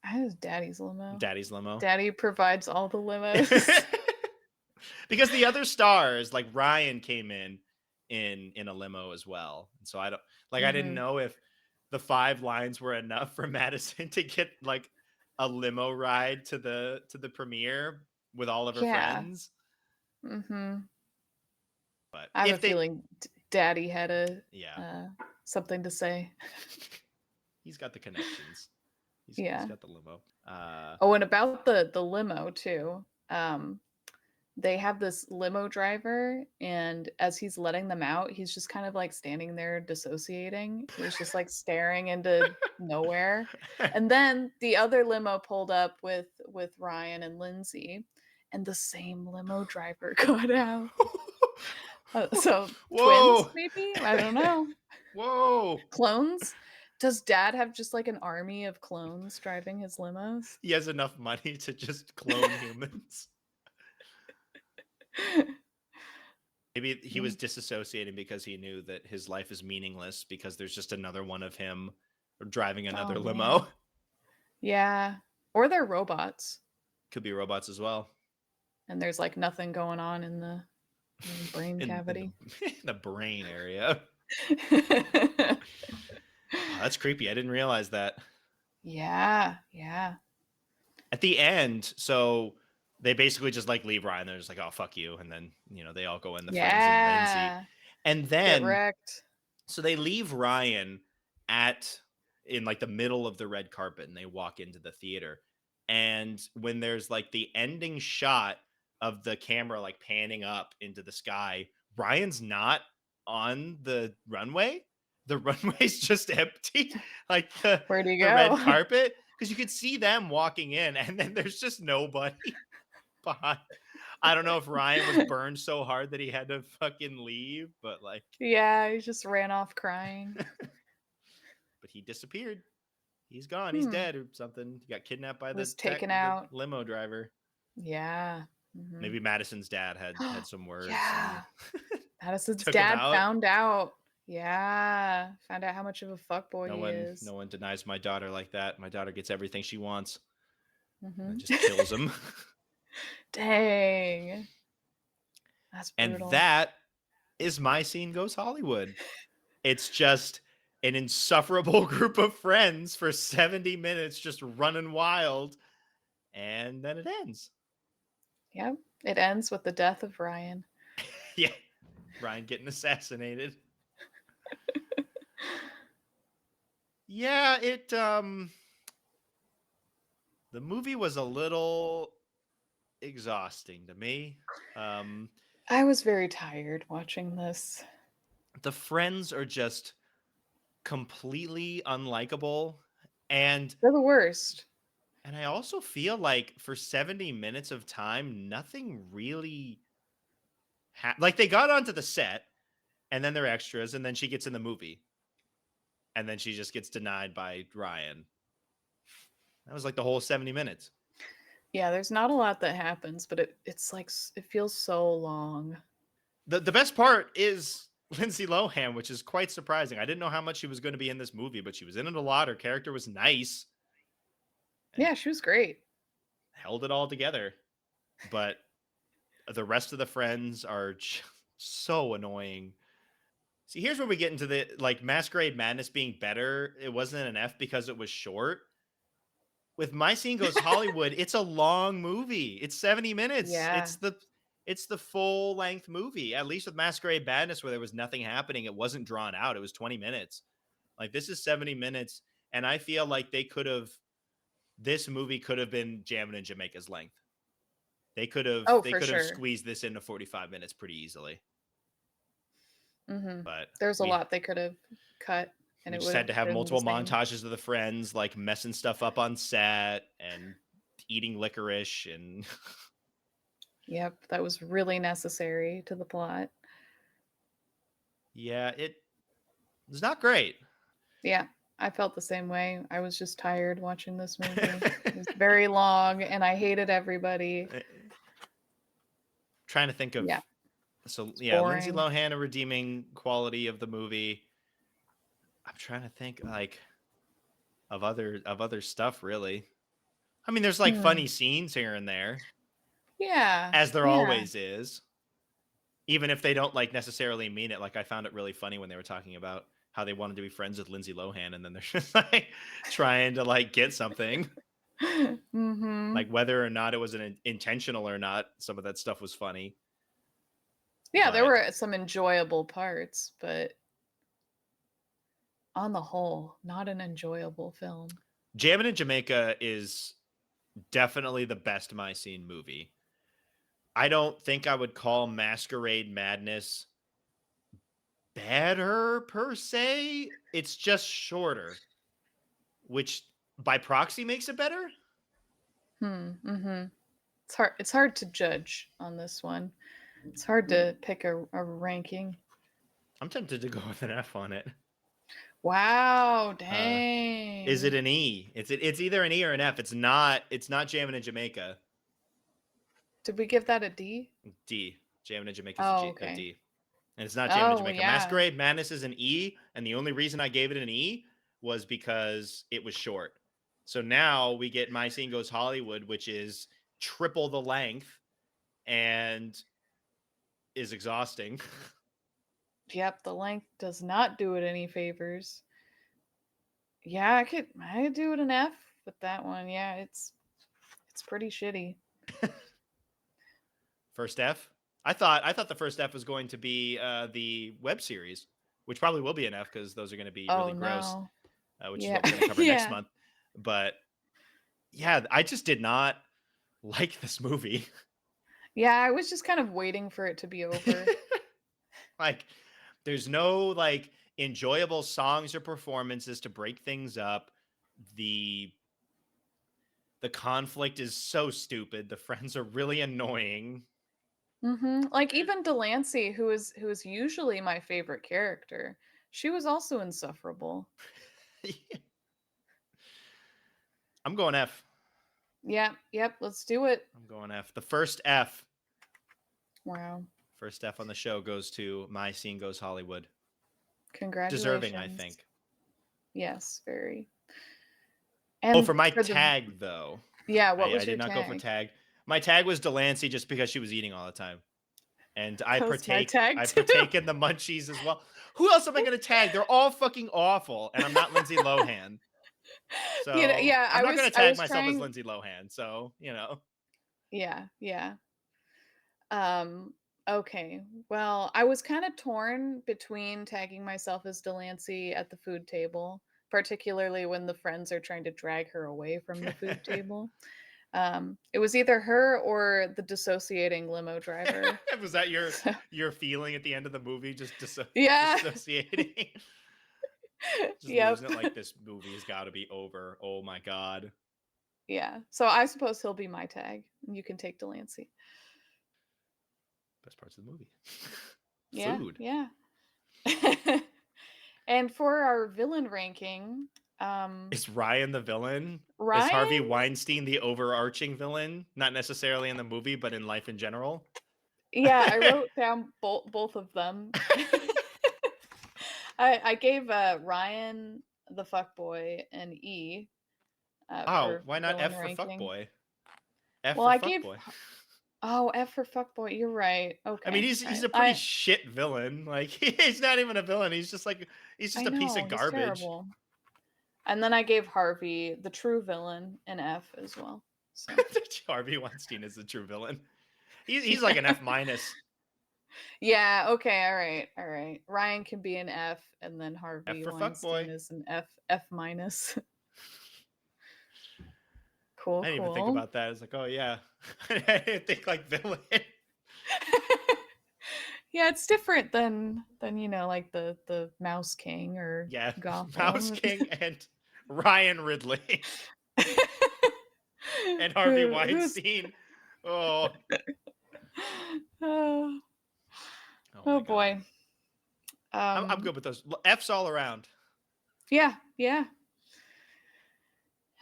Speaker 2: I have Daddy's limo.
Speaker 1: Daddy's limo.
Speaker 2: Daddy provides all the limos.
Speaker 1: Because the other stars, like Ryan, came in a limo as well. And so I didn't
Speaker 2: Mhm.
Speaker 1: know if the 5 lines were enough for Madison to get like a limo ride to the premiere with all of her
Speaker 2: Yeah.
Speaker 1: friends.
Speaker 2: Mhm.
Speaker 1: But
Speaker 2: I have a
Speaker 1: if they
Speaker 2: feeling Daddy had a
Speaker 1: yeah,
Speaker 2: uh, something to say.
Speaker 1: he's got the connections. He's
Speaker 2: Yeah.
Speaker 1: got the limo.
Speaker 2: Oh, and about the limo too. Um, they have this limo driver, and as he's letting them out, he's just kind of like standing there dissociating. He's just like staring into nowhere. And then the other limo pulled up with Ryan and Lindsay, and the same limo driver got out. So twins,
Speaker 1: Whoa.
Speaker 2: maybe? I don't know.
Speaker 1: Whoa.
Speaker 2: Clones? Does dad have just like an army of clones driving his limos?
Speaker 1: He has enough money to just clone humans. Maybe he was
Speaker 2: Mm.
Speaker 1: disassociating because he knew that his life is meaningless because there's just another one of him driving
Speaker 2: Oh
Speaker 1: another
Speaker 2: man.
Speaker 1: limo.
Speaker 2: Yeah. Or they're robots
Speaker 1: Could be robots as well.
Speaker 2: and there's like nothing going on in the brain
Speaker 1: In
Speaker 2: cavity.
Speaker 1: in the brain area. Oh, that's creepy. I didn't realize that.
Speaker 2: Yeah, yeah.
Speaker 1: At the end, so they basically just like leave Ryan. They're just like, "Oh, fuck you," and then they all go in, the friends and Lindsay,
Speaker 2: Yeah.
Speaker 1: and
Speaker 2: Get
Speaker 1: then
Speaker 2: wrecked.
Speaker 1: so they leave Ryan at in like the middle of the red carpet, and they walk into the theater. And when there's like the ending shot of the camera like panning up into the sky, Ryan's not on the runway. The runway's just empty, like
Speaker 2: Where'd he
Speaker 1: the red
Speaker 2: go?
Speaker 1: carpet, because you could see them walking in, and then there's just nobody behind. I don't know if Ryan was burned so hard that he had to fucking leave, but like,
Speaker 2: Yeah, he just ran off crying.
Speaker 1: but he disappeared. He's gone. He's
Speaker 2: Hmm.
Speaker 1: dead or something. He got kidnapped by
Speaker 2: Was
Speaker 1: the
Speaker 2: taken out.
Speaker 1: limo driver.
Speaker 2: Yeah. Mhm.
Speaker 1: Maybe Madison's dad had some words and
Speaker 2: Yeah. Madison's
Speaker 1: took him
Speaker 2: dad
Speaker 1: out.
Speaker 2: found out. Yeah. Found out how much of a fuckboy he
Speaker 1: No
Speaker 2: is.
Speaker 1: one denies my daughter like that. My daughter gets everything she wants, and then
Speaker 2: Mhm.
Speaker 1: just kills him.
Speaker 2: Dang. That's
Speaker 1: And
Speaker 2: brutal.
Speaker 1: that is My Scene Goes Hollywood. It's just an insufferable group of friends for 70 minutes just running wild, and then it ends.
Speaker 2: Yep. It ends with the death of Ryan.
Speaker 1: Yeah, Ryan getting assassinated. Yeah, the movie was a little exhausting to me. Um
Speaker 2: I was very tired watching this.
Speaker 1: the friends are just completely unlikable, and
Speaker 2: They're the worst.
Speaker 1: I also feel like for 70 minutes of time nothing really like they got onto the set, and then they're extras, and then she gets in the movie, and then she just gets denied by Ryan. That was like the whole 70 minutes.
Speaker 2: Yeah, there's not a lot that happens, but it's like it feels so long.
Speaker 1: The best part is Lindsay Lohan, which is quite surprising. I didn't know how much she was going to be in this movie, but she was in it a lot. Her character was nice and
Speaker 2: Yeah, she was great.
Speaker 1: held it all together. But the rest of the friends are so annoying. See, here's where we get into the like Masquerade Madness being better. It wasn't an F because it was short. With My Scene Goes Hollywood, it's a long movie. It's 70 minutes.
Speaker 2: Yeah.
Speaker 1: It's the full length movie. At least with Masquerade Madness, where there was nothing happening, it wasn't drawn out. It was 20 minutes. Like this is 70 minutes, and I feel like this movie could have been Jammin' in Jamaica's length.
Speaker 2: Oh,
Speaker 1: They
Speaker 2: for
Speaker 1: could have
Speaker 2: sure.
Speaker 1: squeezed this into 45 minutes pretty easily.
Speaker 2: Mhm.
Speaker 1: But
Speaker 2: There's a lot they could have cut, and
Speaker 1: we
Speaker 2: it
Speaker 1: just
Speaker 2: would
Speaker 1: had
Speaker 2: have
Speaker 1: to have
Speaker 2: been the
Speaker 1: multiple
Speaker 2: same.
Speaker 1: montages of the friends like messing stuff up on set and eating licorice and
Speaker 2: Yep, that was really necessary to the plot.
Speaker 1: yeah, it was not great.
Speaker 2: Yeah, I felt the same way. I was just tired watching this movie. It was very long, and I hated everybody.
Speaker 1: Trying to think of
Speaker 2: Yeah,
Speaker 1: so
Speaker 2: it's
Speaker 1: yeah, Lindsay
Speaker 2: boring.
Speaker 1: Lohan, a redeeming quality of the movie. I'm trying to think like of other stuff really. I mean, there's like
Speaker 2: Hmm.
Speaker 1: funny scenes here and there,
Speaker 2: Yeah,
Speaker 1: as there
Speaker 2: yeah.
Speaker 1: always is, even if they don't like necessarily mean it. Like I found it really funny when they were talking about how they wanted to be friends with Lindsay Lohan, and then they're just like trying to like get something.
Speaker 2: Mhm.
Speaker 1: Like whether or not it was an intentional or not, some of that stuff was funny.
Speaker 2: Yeah, there
Speaker 1: But
Speaker 2: were some enjoyable parts, but on the whole, not an enjoyable film.
Speaker 1: Jammin' in Jamaica is definitely the best My Scene movie. I don't think I would call Masquerade Madness better per se. It's just shorter, which by proxy makes it better.
Speaker 2: Mm-hmm. It's hard to judge on this one. It's hard to pick a ranking.
Speaker 1: I'm tempted to go with an F on it.
Speaker 2: Wow,
Speaker 1: Is it
Speaker 2: dang.
Speaker 1: an E? It's either an E or an F. It's not Jammin' in Jamaica.
Speaker 2: Did we give that a D?
Speaker 1: D. Jammin' in Jamaica is
Speaker 2: Oh,
Speaker 1: A
Speaker 2: okay.
Speaker 1: D. And it's not Jammin' in
Speaker 2: Oh,
Speaker 1: Jamaica.
Speaker 2: yeah.
Speaker 1: Masquerade Madness is an E, and the only reason I gave it an E was because it was short. So now we get My Scene Goes Hollywood, which is triple the length and is exhausting.
Speaker 2: Yep, the length does not do it any favors. Yeah, I could do it an F with that one. Yeah, it's pretty shitty.
Speaker 1: First F. I thought the first F was going to be the web series, which probably will be an F because those are going to be
Speaker 2: Oh
Speaker 1: really gross,
Speaker 2: no.
Speaker 1: which is
Speaker 2: Yeah.
Speaker 1: what we're going to cover next
Speaker 2: Yeah.
Speaker 1: month. But yeah, I just did not like this movie.
Speaker 2: Yeah, I was just kind of waiting for it to be over.
Speaker 1: Like, there's no like enjoyable songs or performances to break things up. The the conflict is so stupid. The friends are really annoying.
Speaker 2: Like even Delancey, who is usually my favorite character, she was also insufferable.
Speaker 1: I'm going F.
Speaker 2: Yeah, yep, let's do it.
Speaker 1: I'm going F. The first F.
Speaker 2: Wow.
Speaker 1: First F on the show goes to My Scene Goes Hollywood. Deserving, I
Speaker 2: Congratulations.
Speaker 1: think.
Speaker 2: Yes, very.
Speaker 1: Oh,
Speaker 2: And
Speaker 1: for my
Speaker 2: for the
Speaker 1: tag though,
Speaker 2: yeah, what
Speaker 1: I
Speaker 2: was
Speaker 1: did
Speaker 2: your
Speaker 1: not go for
Speaker 2: tag?
Speaker 1: tag. My tag was Delancey just because she was eating all the time. And
Speaker 2: That was my tag
Speaker 1: I
Speaker 2: too.
Speaker 1: partake in the munchies as well. Who else am I going to tag? They're all fucking awful, and I'm not Lindsay Lohan, so
Speaker 2: Yeah,
Speaker 1: I'm
Speaker 2: I
Speaker 1: not going
Speaker 2: was
Speaker 1: to
Speaker 2: I
Speaker 1: tag
Speaker 2: was
Speaker 1: myself as
Speaker 2: trying.
Speaker 1: Lindsay Lohan. So
Speaker 2: Yeah, yeah. Um, okay. Well, I was kind of torn between tagging myself as Delancey at the food table, particularly when the friends are trying to drag her away from the food table. It was either her or the dissociating limo driver.
Speaker 1: was that
Speaker 2: So,
Speaker 1: your feeling at the end of the movie? Just
Speaker 2: yeah.
Speaker 1: dissociating, just
Speaker 2: Yep.
Speaker 1: losing it. Like this movie has got to be over. Oh my god,
Speaker 2: Yeah. So I suppose he'll be my tag, and you can take Delancey.
Speaker 1: best parts of the movie.
Speaker 2: Yeah,
Speaker 1: Food.
Speaker 2: yeah. And for our villain ranking,
Speaker 1: Is Ryan the villain? Is Harvey
Speaker 2: Ryan.
Speaker 1: Weinstein the overarching villain? Not necessarily in the movie, but in life in general.
Speaker 2: Yeah, I wrote down both of them. I gave Ryan the fuckboy an E
Speaker 1: Oh,
Speaker 2: for
Speaker 1: why not
Speaker 2: villain
Speaker 1: F for
Speaker 2: ranking.
Speaker 1: fuckboy? F
Speaker 2: Well,
Speaker 1: for
Speaker 2: I gave
Speaker 1: fuckboy.
Speaker 2: F for fuckboy. You're right.
Speaker 1: I mean,
Speaker 2: Okay, all
Speaker 1: he's
Speaker 2: right.
Speaker 1: a pretty shit villain. Like he's not even a villain. He's just
Speaker 2: I
Speaker 1: a piece
Speaker 2: know
Speaker 1: of
Speaker 2: he's
Speaker 1: garbage.
Speaker 2: terrible. And then I gave Harvey the true villain an F as well. So
Speaker 1: Harvey Weinstein is the true villain. He's like
Speaker 2: yeah.
Speaker 1: an F minus.
Speaker 2: Yeah, okay, all right, all right. Ryan can be an F, and then
Speaker 1: F
Speaker 2: Harvey
Speaker 1: for
Speaker 2: Weinstein
Speaker 1: fuckboy.
Speaker 2: is an F minus. Cool,
Speaker 1: I didn't even think
Speaker 2: cool.
Speaker 1: about that. It's like, oh yeah, I didn't think like villain.
Speaker 2: Yeah, it's different than like the Mouse King or
Speaker 1: Yeah, Mouse
Speaker 2: Gotham.
Speaker 1: King and Ryan Ridley and Harvey
Speaker 2: Who's
Speaker 1: Weinstein. Oh,
Speaker 2: oh,
Speaker 1: oh
Speaker 2: oh
Speaker 1: my god.
Speaker 2: boy.
Speaker 1: I'm
Speaker 2: Um
Speaker 1: good with those F's all around.
Speaker 2: yeah, yeah.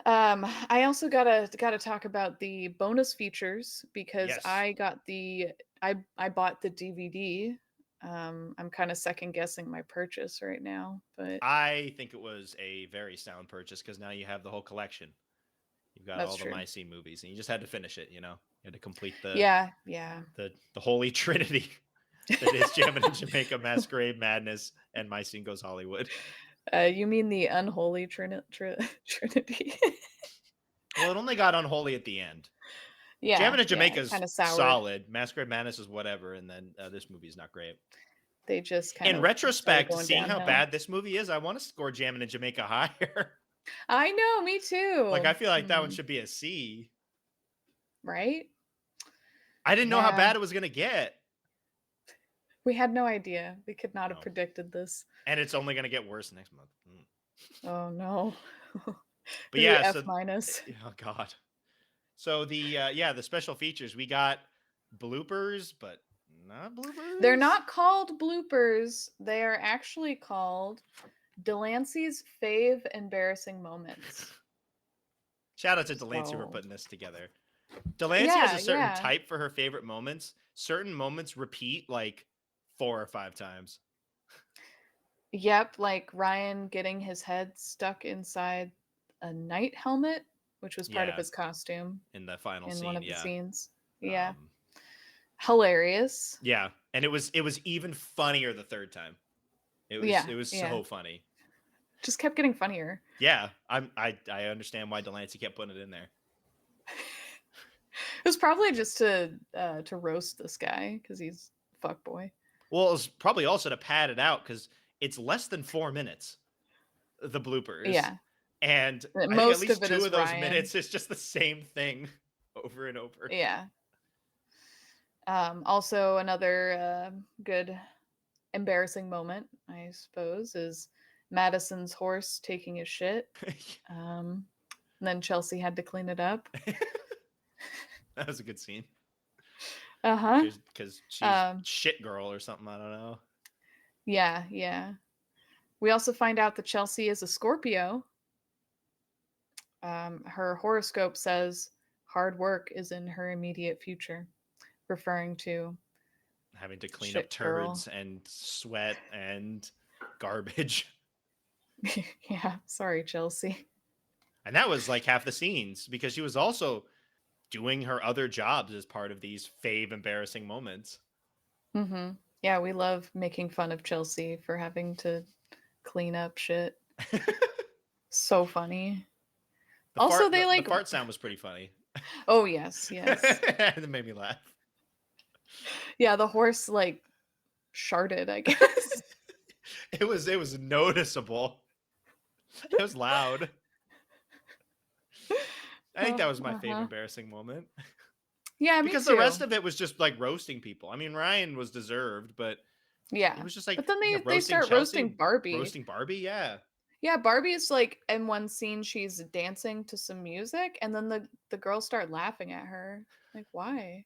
Speaker 2: I also gotta talk about the bonus features because
Speaker 1: Yes,
Speaker 2: I bought the DVD. I'm kind of second guessing my purchase right now, but
Speaker 1: I think it was a very sound purchase because now you have the whole collection. You've got
Speaker 2: that's
Speaker 1: all the
Speaker 2: true.
Speaker 1: My Scene movies, and you just had to finish it. You had to complete the
Speaker 2: Yeah, yeah.
Speaker 1: the holy trinity that is Jammin' in Jamaica, Masquerade Madness, and My Scene Goes Hollywood.
Speaker 2: You mean the unholy trinity?
Speaker 1: Well, it only got unholy at the end.
Speaker 2: Yeah,
Speaker 1: Jammin' in
Speaker 2: yeah.
Speaker 1: Jamaica's
Speaker 2: Kind of soured.
Speaker 1: solid. Masquerade Madness is whatever, and then this movie's not great.
Speaker 2: They just kind
Speaker 1: In
Speaker 2: of started
Speaker 1: retrospect,
Speaker 2: going
Speaker 1: seeing how
Speaker 2: downhill.
Speaker 1: bad this movie is, I want to score Jammin' in Jamaica higher.
Speaker 2: I know, me
Speaker 1: Like I
Speaker 2: too.
Speaker 1: feel like that one should be a C.
Speaker 2: Right?
Speaker 1: I didn't know how
Speaker 2: Yeah.
Speaker 1: bad it was gonna get.
Speaker 2: We had no idea. We could not have
Speaker 1: No.
Speaker 2: predicted this.
Speaker 1: And it's only gonna get worse next month.
Speaker 2: Oh no.
Speaker 1: But
Speaker 2: Gonna be
Speaker 1: yeah,
Speaker 2: F
Speaker 1: so
Speaker 2: minus.
Speaker 1: oh god. So the special features, we got bloopers, but not
Speaker 2: They're
Speaker 1: bloopers.
Speaker 2: not called bloopers. They are actually called Delancey's fave embarrassing moments.
Speaker 1: Shout out to Delancey for
Speaker 2: So
Speaker 1: putting this together. Delancey has a
Speaker 2: yeah,
Speaker 1: certain
Speaker 2: yeah.
Speaker 1: type for her favorite moments. Certain moments repeat like 4 or 5 times
Speaker 2: Yep, like Ryan getting his head stuck inside a knight helmet, which was part of
Speaker 1: yeah,
Speaker 2: his costume
Speaker 1: in the final
Speaker 2: in one
Speaker 1: scene,
Speaker 2: of the
Speaker 1: yeah.
Speaker 2: scenes. Yeah.
Speaker 1: Um
Speaker 2: Hilarious.
Speaker 1: yeah, and it was even funnier the third time. It was
Speaker 2: Yeah,
Speaker 1: it was
Speaker 2: yeah.
Speaker 1: so funny.
Speaker 2: Just kept getting funnier.
Speaker 1: Yeah, I understand why Delancey kept putting it in there.
Speaker 2: It was probably just to roast this guy because he's a fuckboy.
Speaker 1: Well, it was probably also to pad it out because it's less than 4 minutes, the bloopers.
Speaker 2: Yeah.
Speaker 1: And I think at
Speaker 2: Most of
Speaker 1: least
Speaker 2: it
Speaker 1: 2
Speaker 2: is
Speaker 1: of those
Speaker 2: Ryan.
Speaker 1: minutes is just the same thing over and over.
Speaker 2: Yeah. Also, another good embarrassing moment, I suppose, is Madison's horse taking a shit. Um, and then Chelsea had to clean it up.
Speaker 1: That was a good scene.
Speaker 2: Uh huh.
Speaker 1: Because she's
Speaker 2: Um,
Speaker 1: shit girl or something. I don't know.
Speaker 2: yeah, yeah. We also find out that Chelsea is a Scorpio. Her horoscope says hard work is in her immediate future, referring to
Speaker 1: Having to clean up
Speaker 2: shit girl.
Speaker 1: turds and sweat and garbage.
Speaker 2: Yeah, sorry, Chelsea.
Speaker 1: And that was like half the scenes because she was also doing her other jobs as part of these fave embarrassing moments.
Speaker 2: Mm-hmm. Yeah, we love making fun of Chelsea for having to clean up shit. So funny.
Speaker 1: The
Speaker 2: Also,
Speaker 1: fart
Speaker 2: they
Speaker 1: the
Speaker 2: like,
Speaker 1: fart sound was pretty funny.
Speaker 2: oh, yes, yes.
Speaker 1: It made me laugh.
Speaker 2: Yeah, the horse like sharted, I guess.
Speaker 1: It was noticeable. It was loud. I think that was my fave
Speaker 2: Uh-huh.
Speaker 1: embarrassing moment
Speaker 2: Yeah, me
Speaker 1: because the rest
Speaker 2: too.
Speaker 1: of it was just like roasting people. I mean, Ryan was deserved, but it
Speaker 2: Yeah.
Speaker 1: was just like
Speaker 2: But then they
Speaker 1: roasting
Speaker 2: start roasting
Speaker 1: Chelsea,
Speaker 2: Barbie.
Speaker 1: roasting Barbie. Yeah.
Speaker 2: Yeah, Barbie's like in one scene she's dancing to some music and then the girls start laughing at her. Like, why?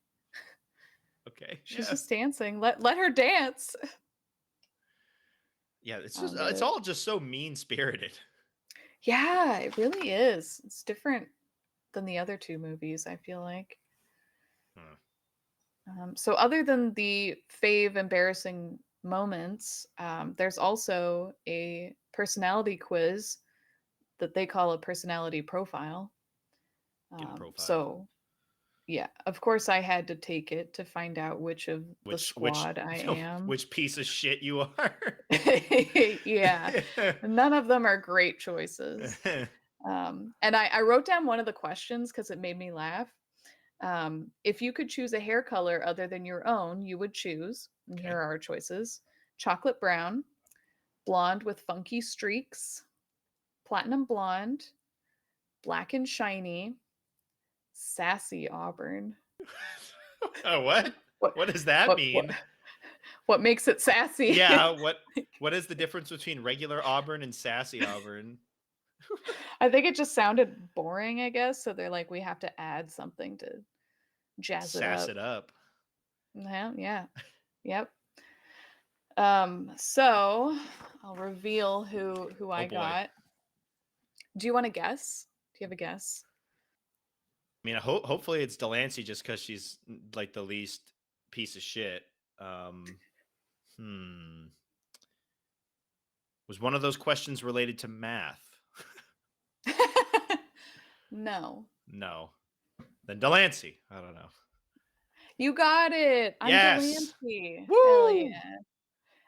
Speaker 1: Okay.
Speaker 2: She's
Speaker 1: Yeah.
Speaker 2: just dancing. Let her dance.
Speaker 1: Yeah. It's
Speaker 2: I
Speaker 1: just
Speaker 2: don't get
Speaker 1: it's
Speaker 2: it.
Speaker 1: all just so mean spirited.
Speaker 2: Yeah, it really is. It's different than the other two movies, I feel like.
Speaker 1: Hmm.
Speaker 2: So, other than the fave embarrassing moments, there's also a personality quiz that they call a personality profile.
Speaker 1: Getting profiled.
Speaker 2: So, yeah, of course, I had to take it to find out which of the
Speaker 1: Which
Speaker 2: squad I am.
Speaker 1: which piece of shit you are.
Speaker 2: Yeah, none of them are great choices. And I wrote down one of the questions because it made me laugh. If you could choose a hair color other than your own, you would choose, and here
Speaker 1: Okay.
Speaker 2: are our choices: chocolate brown, blonde with funky streaks, platinum blonde, black and shiny, sassy auburn.
Speaker 1: Oh, what?
Speaker 2: What
Speaker 1: What does that
Speaker 2: what what
Speaker 1: mean?
Speaker 2: what makes it sassy?
Speaker 1: Yeah, what is the difference between regular Auburn and sassy Auburn?
Speaker 2: I think it just sounded boring, I guess. So they're like, we have to add something to jazz it
Speaker 1: Sass
Speaker 2: up.
Speaker 1: it up.
Speaker 2: Yeah, yeah. Yep. So I'll reveal who
Speaker 1: Oh
Speaker 2: I
Speaker 1: boy.
Speaker 2: got. Do you want to guess? Do you have a guess?
Speaker 1: I mean, hopefully it's Delancey just because she's like the least piece of shit. Um, hmm. Was one of those questions related to math?
Speaker 2: No.
Speaker 1: No. Then Delancey. I don't know.
Speaker 2: You got it. I'm
Speaker 1: Yes.
Speaker 2: Delancey. Hell
Speaker 1: Woo!
Speaker 2: yeah.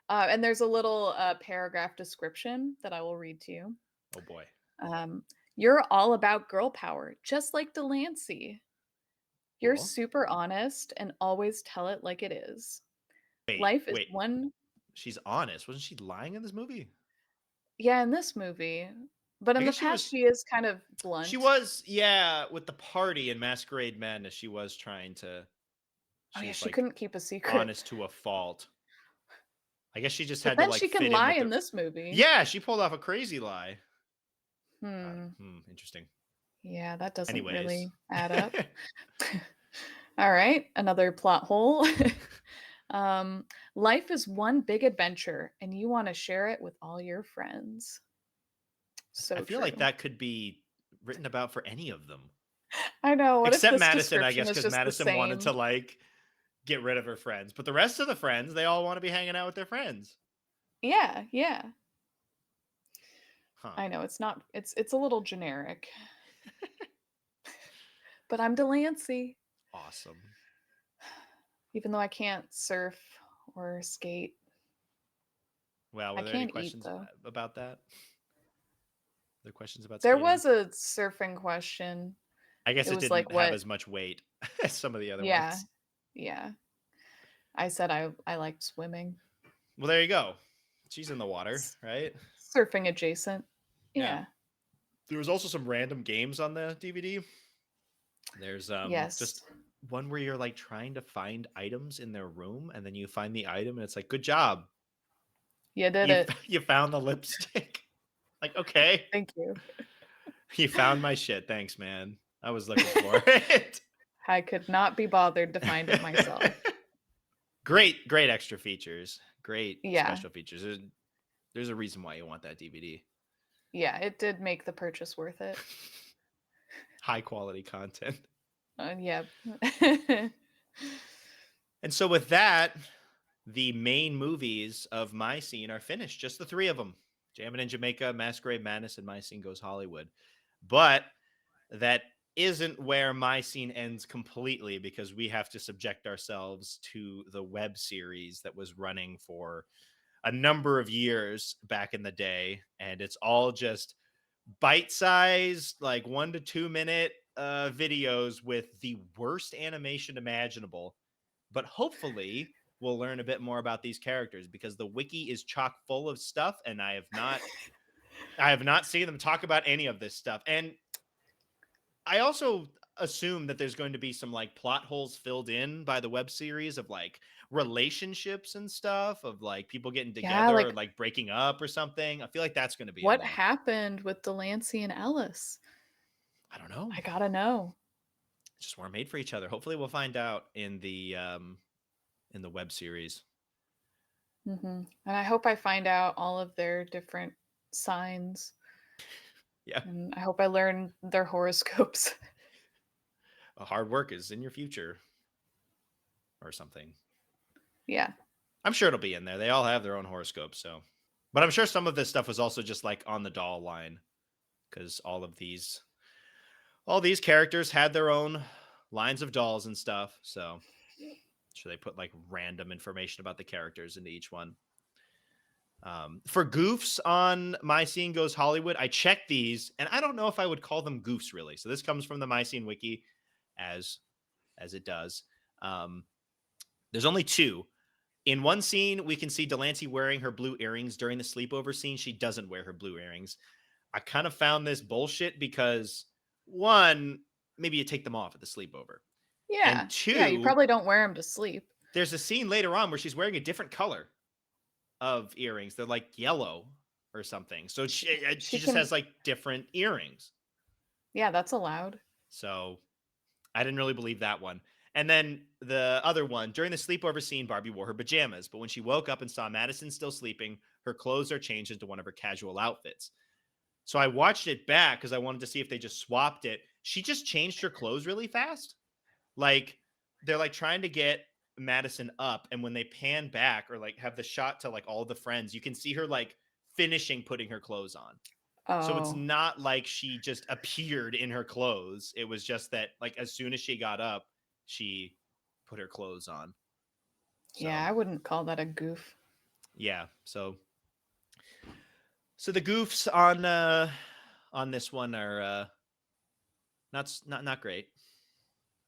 Speaker 2: And there's a little paragraph description that I will read to you.
Speaker 1: Oh boy.
Speaker 2: Um, you're all about girl power, just like Delancey. You're
Speaker 1: Cool.
Speaker 2: super honest and always tell it like it is.
Speaker 1: Wait,
Speaker 2: Life is
Speaker 1: wait.
Speaker 2: one,
Speaker 1: She's honest. Wasn't she lying in this movie?
Speaker 2: yeah, in this movie. But
Speaker 1: I
Speaker 2: in the
Speaker 1: guess she
Speaker 2: past,
Speaker 1: was.
Speaker 2: she is kind of
Speaker 1: She
Speaker 2: blunt.
Speaker 1: was. Yeah, with the party in Masquerade Madness, she was trying to
Speaker 2: Oh yeah,
Speaker 1: She's
Speaker 2: she
Speaker 1: like
Speaker 2: couldn't keep a secret.
Speaker 1: honest to a fault. I guess she just
Speaker 2: But
Speaker 1: had to
Speaker 2: then
Speaker 1: like
Speaker 2: she can
Speaker 1: fit in
Speaker 2: lie
Speaker 1: with
Speaker 2: in
Speaker 1: the.
Speaker 2: this movie.
Speaker 1: Yeah, she pulled off a crazy lie.
Speaker 2: Hmm.
Speaker 1: Interesting.
Speaker 2: Yeah, that doesn't
Speaker 1: Anyways.
Speaker 2: really add up. All right, another plot hole. um, Life is one big adventure, and you want to share it with all your friends.
Speaker 1: I
Speaker 2: So
Speaker 1: feel like
Speaker 2: true.
Speaker 1: that could be written about for any of them.
Speaker 2: I know. What if
Speaker 1: Except
Speaker 2: this
Speaker 1: Madison, I
Speaker 2: description
Speaker 1: guess,
Speaker 2: is
Speaker 1: because
Speaker 2: just the
Speaker 1: Madison wanted to
Speaker 2: same?
Speaker 1: like get rid of her friends. But the rest of the friends, they all want to be hanging out with their friends.
Speaker 2: Yeah, yeah.
Speaker 1: Huh.
Speaker 2: I know it's not. It's a little generic, but I'm Delancey,
Speaker 1: Awesome.
Speaker 2: even though I can't surf or skate.
Speaker 1: Well,
Speaker 2: I
Speaker 1: were there any
Speaker 2: can eat
Speaker 1: questions
Speaker 2: though.
Speaker 1: about that? There questions about
Speaker 2: There
Speaker 1: skating?
Speaker 2: was a surfing question.
Speaker 1: I guess
Speaker 2: It
Speaker 1: it
Speaker 2: was like
Speaker 1: didn't have
Speaker 2: what?
Speaker 1: as much weight as some of the other
Speaker 2: Yeah,
Speaker 1: ones.
Speaker 2: yeah. I said I liked swimming.
Speaker 1: Well, there you go. She's in the water,
Speaker 2: S-
Speaker 1: right?
Speaker 2: Surfing adjacent.
Speaker 1: Yeah.
Speaker 2: Yeah.
Speaker 1: There was also some random games on the DVD. There's just
Speaker 2: Yes.
Speaker 1: one where you're like trying to find items in their room and then you find the item and it's like, good job.
Speaker 2: You did
Speaker 1: You
Speaker 2: it.
Speaker 1: you found the lipstick. Like, okay.
Speaker 2: Thank you.
Speaker 1: You found my shit. Thanks, man. I was looking for it.
Speaker 2: I could not be bothered to find it myself.
Speaker 1: Great extra features. Great
Speaker 2: Yeah.
Speaker 1: special features. There's a reason why you want that DVD.
Speaker 2: Yeah, it did make the purchase worth it.
Speaker 1: High quality content.
Speaker 2: Yeah.
Speaker 1: And so with that, the main movies of My Scene are finished. Just the three of them. Jammin' in Jamaica, Masquerade Madness, and My Scene Goes Hollywood. But that isn't where My Scene ends completely because we have to subject ourselves to the web series that was running for a number of years back in the day. And it's all just bite-sized, like 1 to 2 minute videos with the worst animation imaginable. But hopefully we'll learn a bit more about these characters because the wiki is chock full of stuff and I have not seen them talk about any of this stuff. And I also assume that there's going to be some like plot holes filled in by the web series of like relationships and stuff of like people getting
Speaker 2: Yeah,
Speaker 1: together or
Speaker 2: like
Speaker 1: like breaking up or something. I feel like that's going to be in
Speaker 2: what
Speaker 1: there.
Speaker 2: happened with Delancey and Ellis?
Speaker 1: I don't know.
Speaker 2: I gotta know.
Speaker 1: Just weren't made for each other. Hopefully we'll find out in the web series.
Speaker 2: And I hope I find out all of their different signs,
Speaker 1: Yeah.
Speaker 2: and I hope I learn their horoscopes.
Speaker 1: Hard work is in your future or something.
Speaker 2: Yeah.
Speaker 1: I'm sure it'll be in there. They all have their own horoscopes, so. But I'm sure some of this stuff was also just like on the doll line because all these characters had their own lines of dolls and stuff. So sure they put like random information about the characters into each one. For goofs on My Scene Goes Hollywood, I checked these, and I don't know if I would call them goofs really. So this comes from the My Scene wiki, as it does. There's only two. In one scene, we can see Delancey wearing her blue earrings. During the sleepover scene, she doesn't wear her blue earrings. I kind of found this bullshit because one, maybe you take them off at the sleepover. And
Speaker 2: Yeah. Yeah, you
Speaker 1: two,
Speaker 2: probably don't wear them to sleep.
Speaker 1: there's a scene later on where she's wearing a different color of earrings. They're like yellow or something. So she
Speaker 2: She
Speaker 1: just
Speaker 2: can.
Speaker 1: has like different earrings.
Speaker 2: Yeah, that's allowed.
Speaker 1: So I didn't really believe that one. And then the other one, during the sleepover scene, Barbie wore her pajamas. But when she woke up and saw Madison still sleeping, her clothes are changed into one of her casual outfits. So I watched it back because I wanted to see if they just swapped it. She just changed her clothes really fast. Like they're like trying to get Madison up. And when they pan back or like have the shot to like all the friends, you can see her like finishing putting her clothes on. So it's
Speaker 2: Oh.
Speaker 1: not like she just appeared in her clothes. It was just that, like, as soon as she got up, she put her clothes on.
Speaker 2: Yeah,
Speaker 1: So,
Speaker 2: I wouldn't call that a goof.
Speaker 1: yeah. So the goofs on this one are not great,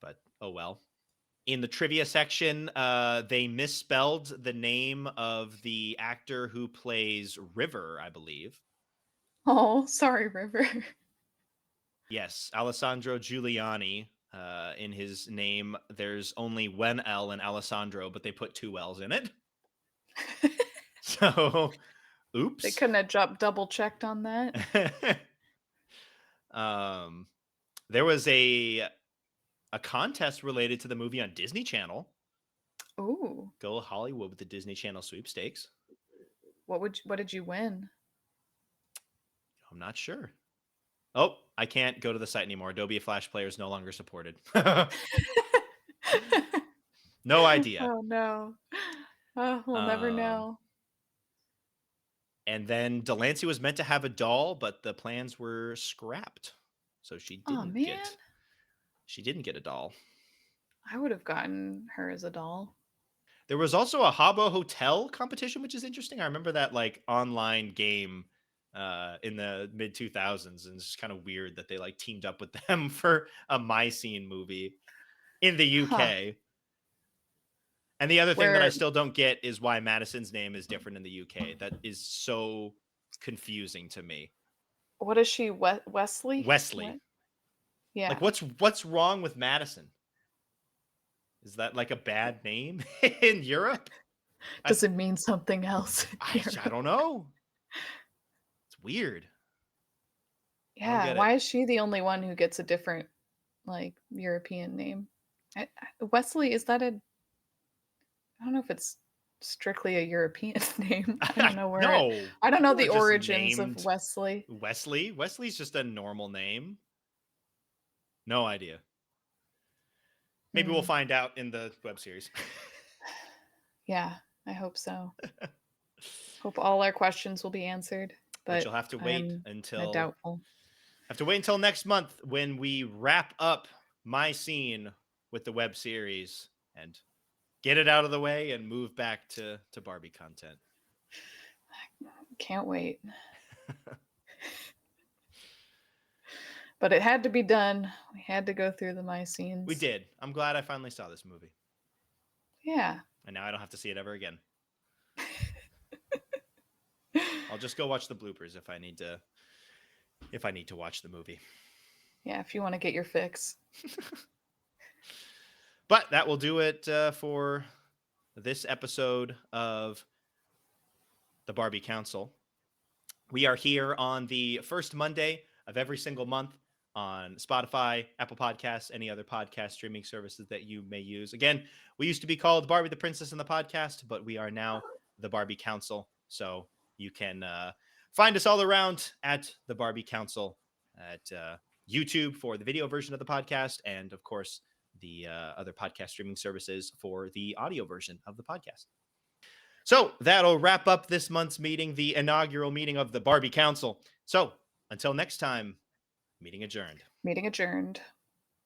Speaker 1: but oh well. In the trivia section, they misspelled the name of the actor who plays River, I believe.
Speaker 2: Oh, sorry, River.
Speaker 1: Yes, Alessandro Giuliani. In his name, there's only one L in Alessandro, but they put two L's in it. So,
Speaker 2: They
Speaker 1: oops.
Speaker 2: couldn't have double checked on that.
Speaker 1: There was a contest related to the movie on Disney Channel.
Speaker 2: Ooh.
Speaker 1: Go Hollywood with the Disney Channel sweepstakes.
Speaker 2: What did you win?
Speaker 1: I'm not sure. Oh, I can't go to the site anymore. Adobe Flash Player is no longer supported. No idea.
Speaker 2: Oh no. Oh, we'll never know.
Speaker 1: And then Delancey was meant to have a doll, but the plans were scrapped. So she didn't get a doll.
Speaker 2: I would have gotten her as a doll.
Speaker 1: There was also a Habbo Hotel competition, which is interesting. I remember that like online game in the mid 2000s, and it's just kind of weird that they like teamed up with them for a My Scene movie in the UK. Huh. And the other thing that I still don't get is why Madison's name is different in the UK. That is so confusing to me.
Speaker 2: What is she? Wesley?
Speaker 1: Wesley.
Speaker 2: What? Yeah.
Speaker 1: Like what's wrong with Madison? Is that like a bad name in Europe?
Speaker 2: Does it mean something else?
Speaker 1: I don't know. It's weird.
Speaker 2: Yeah. Why is she the only one who gets a different like European name? Wesley, is that I don't know if it's strictly a European name. I don't know where.
Speaker 1: No.
Speaker 2: I don't know the origins of Wesley.
Speaker 1: Wesley's just a normal name. No idea. Maybe we'll find out in the web series.
Speaker 2: Yeah, I hope so. Hope all our questions will be answered. But
Speaker 1: you'll have to wait until
Speaker 2: doubtful.
Speaker 1: Have to wait until next month when we wrap up My Scene with the web series and get it out of the way and move back to Barbie content.
Speaker 2: Can't wait. But it had to be done. We had to go through the My Scenes.
Speaker 1: We did. I'm glad I finally saw this movie.
Speaker 2: Yeah.
Speaker 1: And now I don't have to see it ever again. I'll just go watch the bloopers if I need to watch the movie.
Speaker 2: Yeah, if you want to get your fix.
Speaker 1: But that will do it for this episode of the Barbie Council. We are here on the first Monday of every single month on Spotify, Apple Podcasts, any other podcast streaming services that you may use. Again, we used to be called Barbie the Princess and the Podcast, but we are now the Barbie Council. So you can find us all around at the Barbie Council at YouTube for the video version of the podcast, and of course, the other podcast streaming services for the audio version of the podcast. So that'll wrap up this month's meeting, the inaugural meeting of the Barbie Council. So until next time, meeting adjourned.
Speaker 2: Meeting adjourned.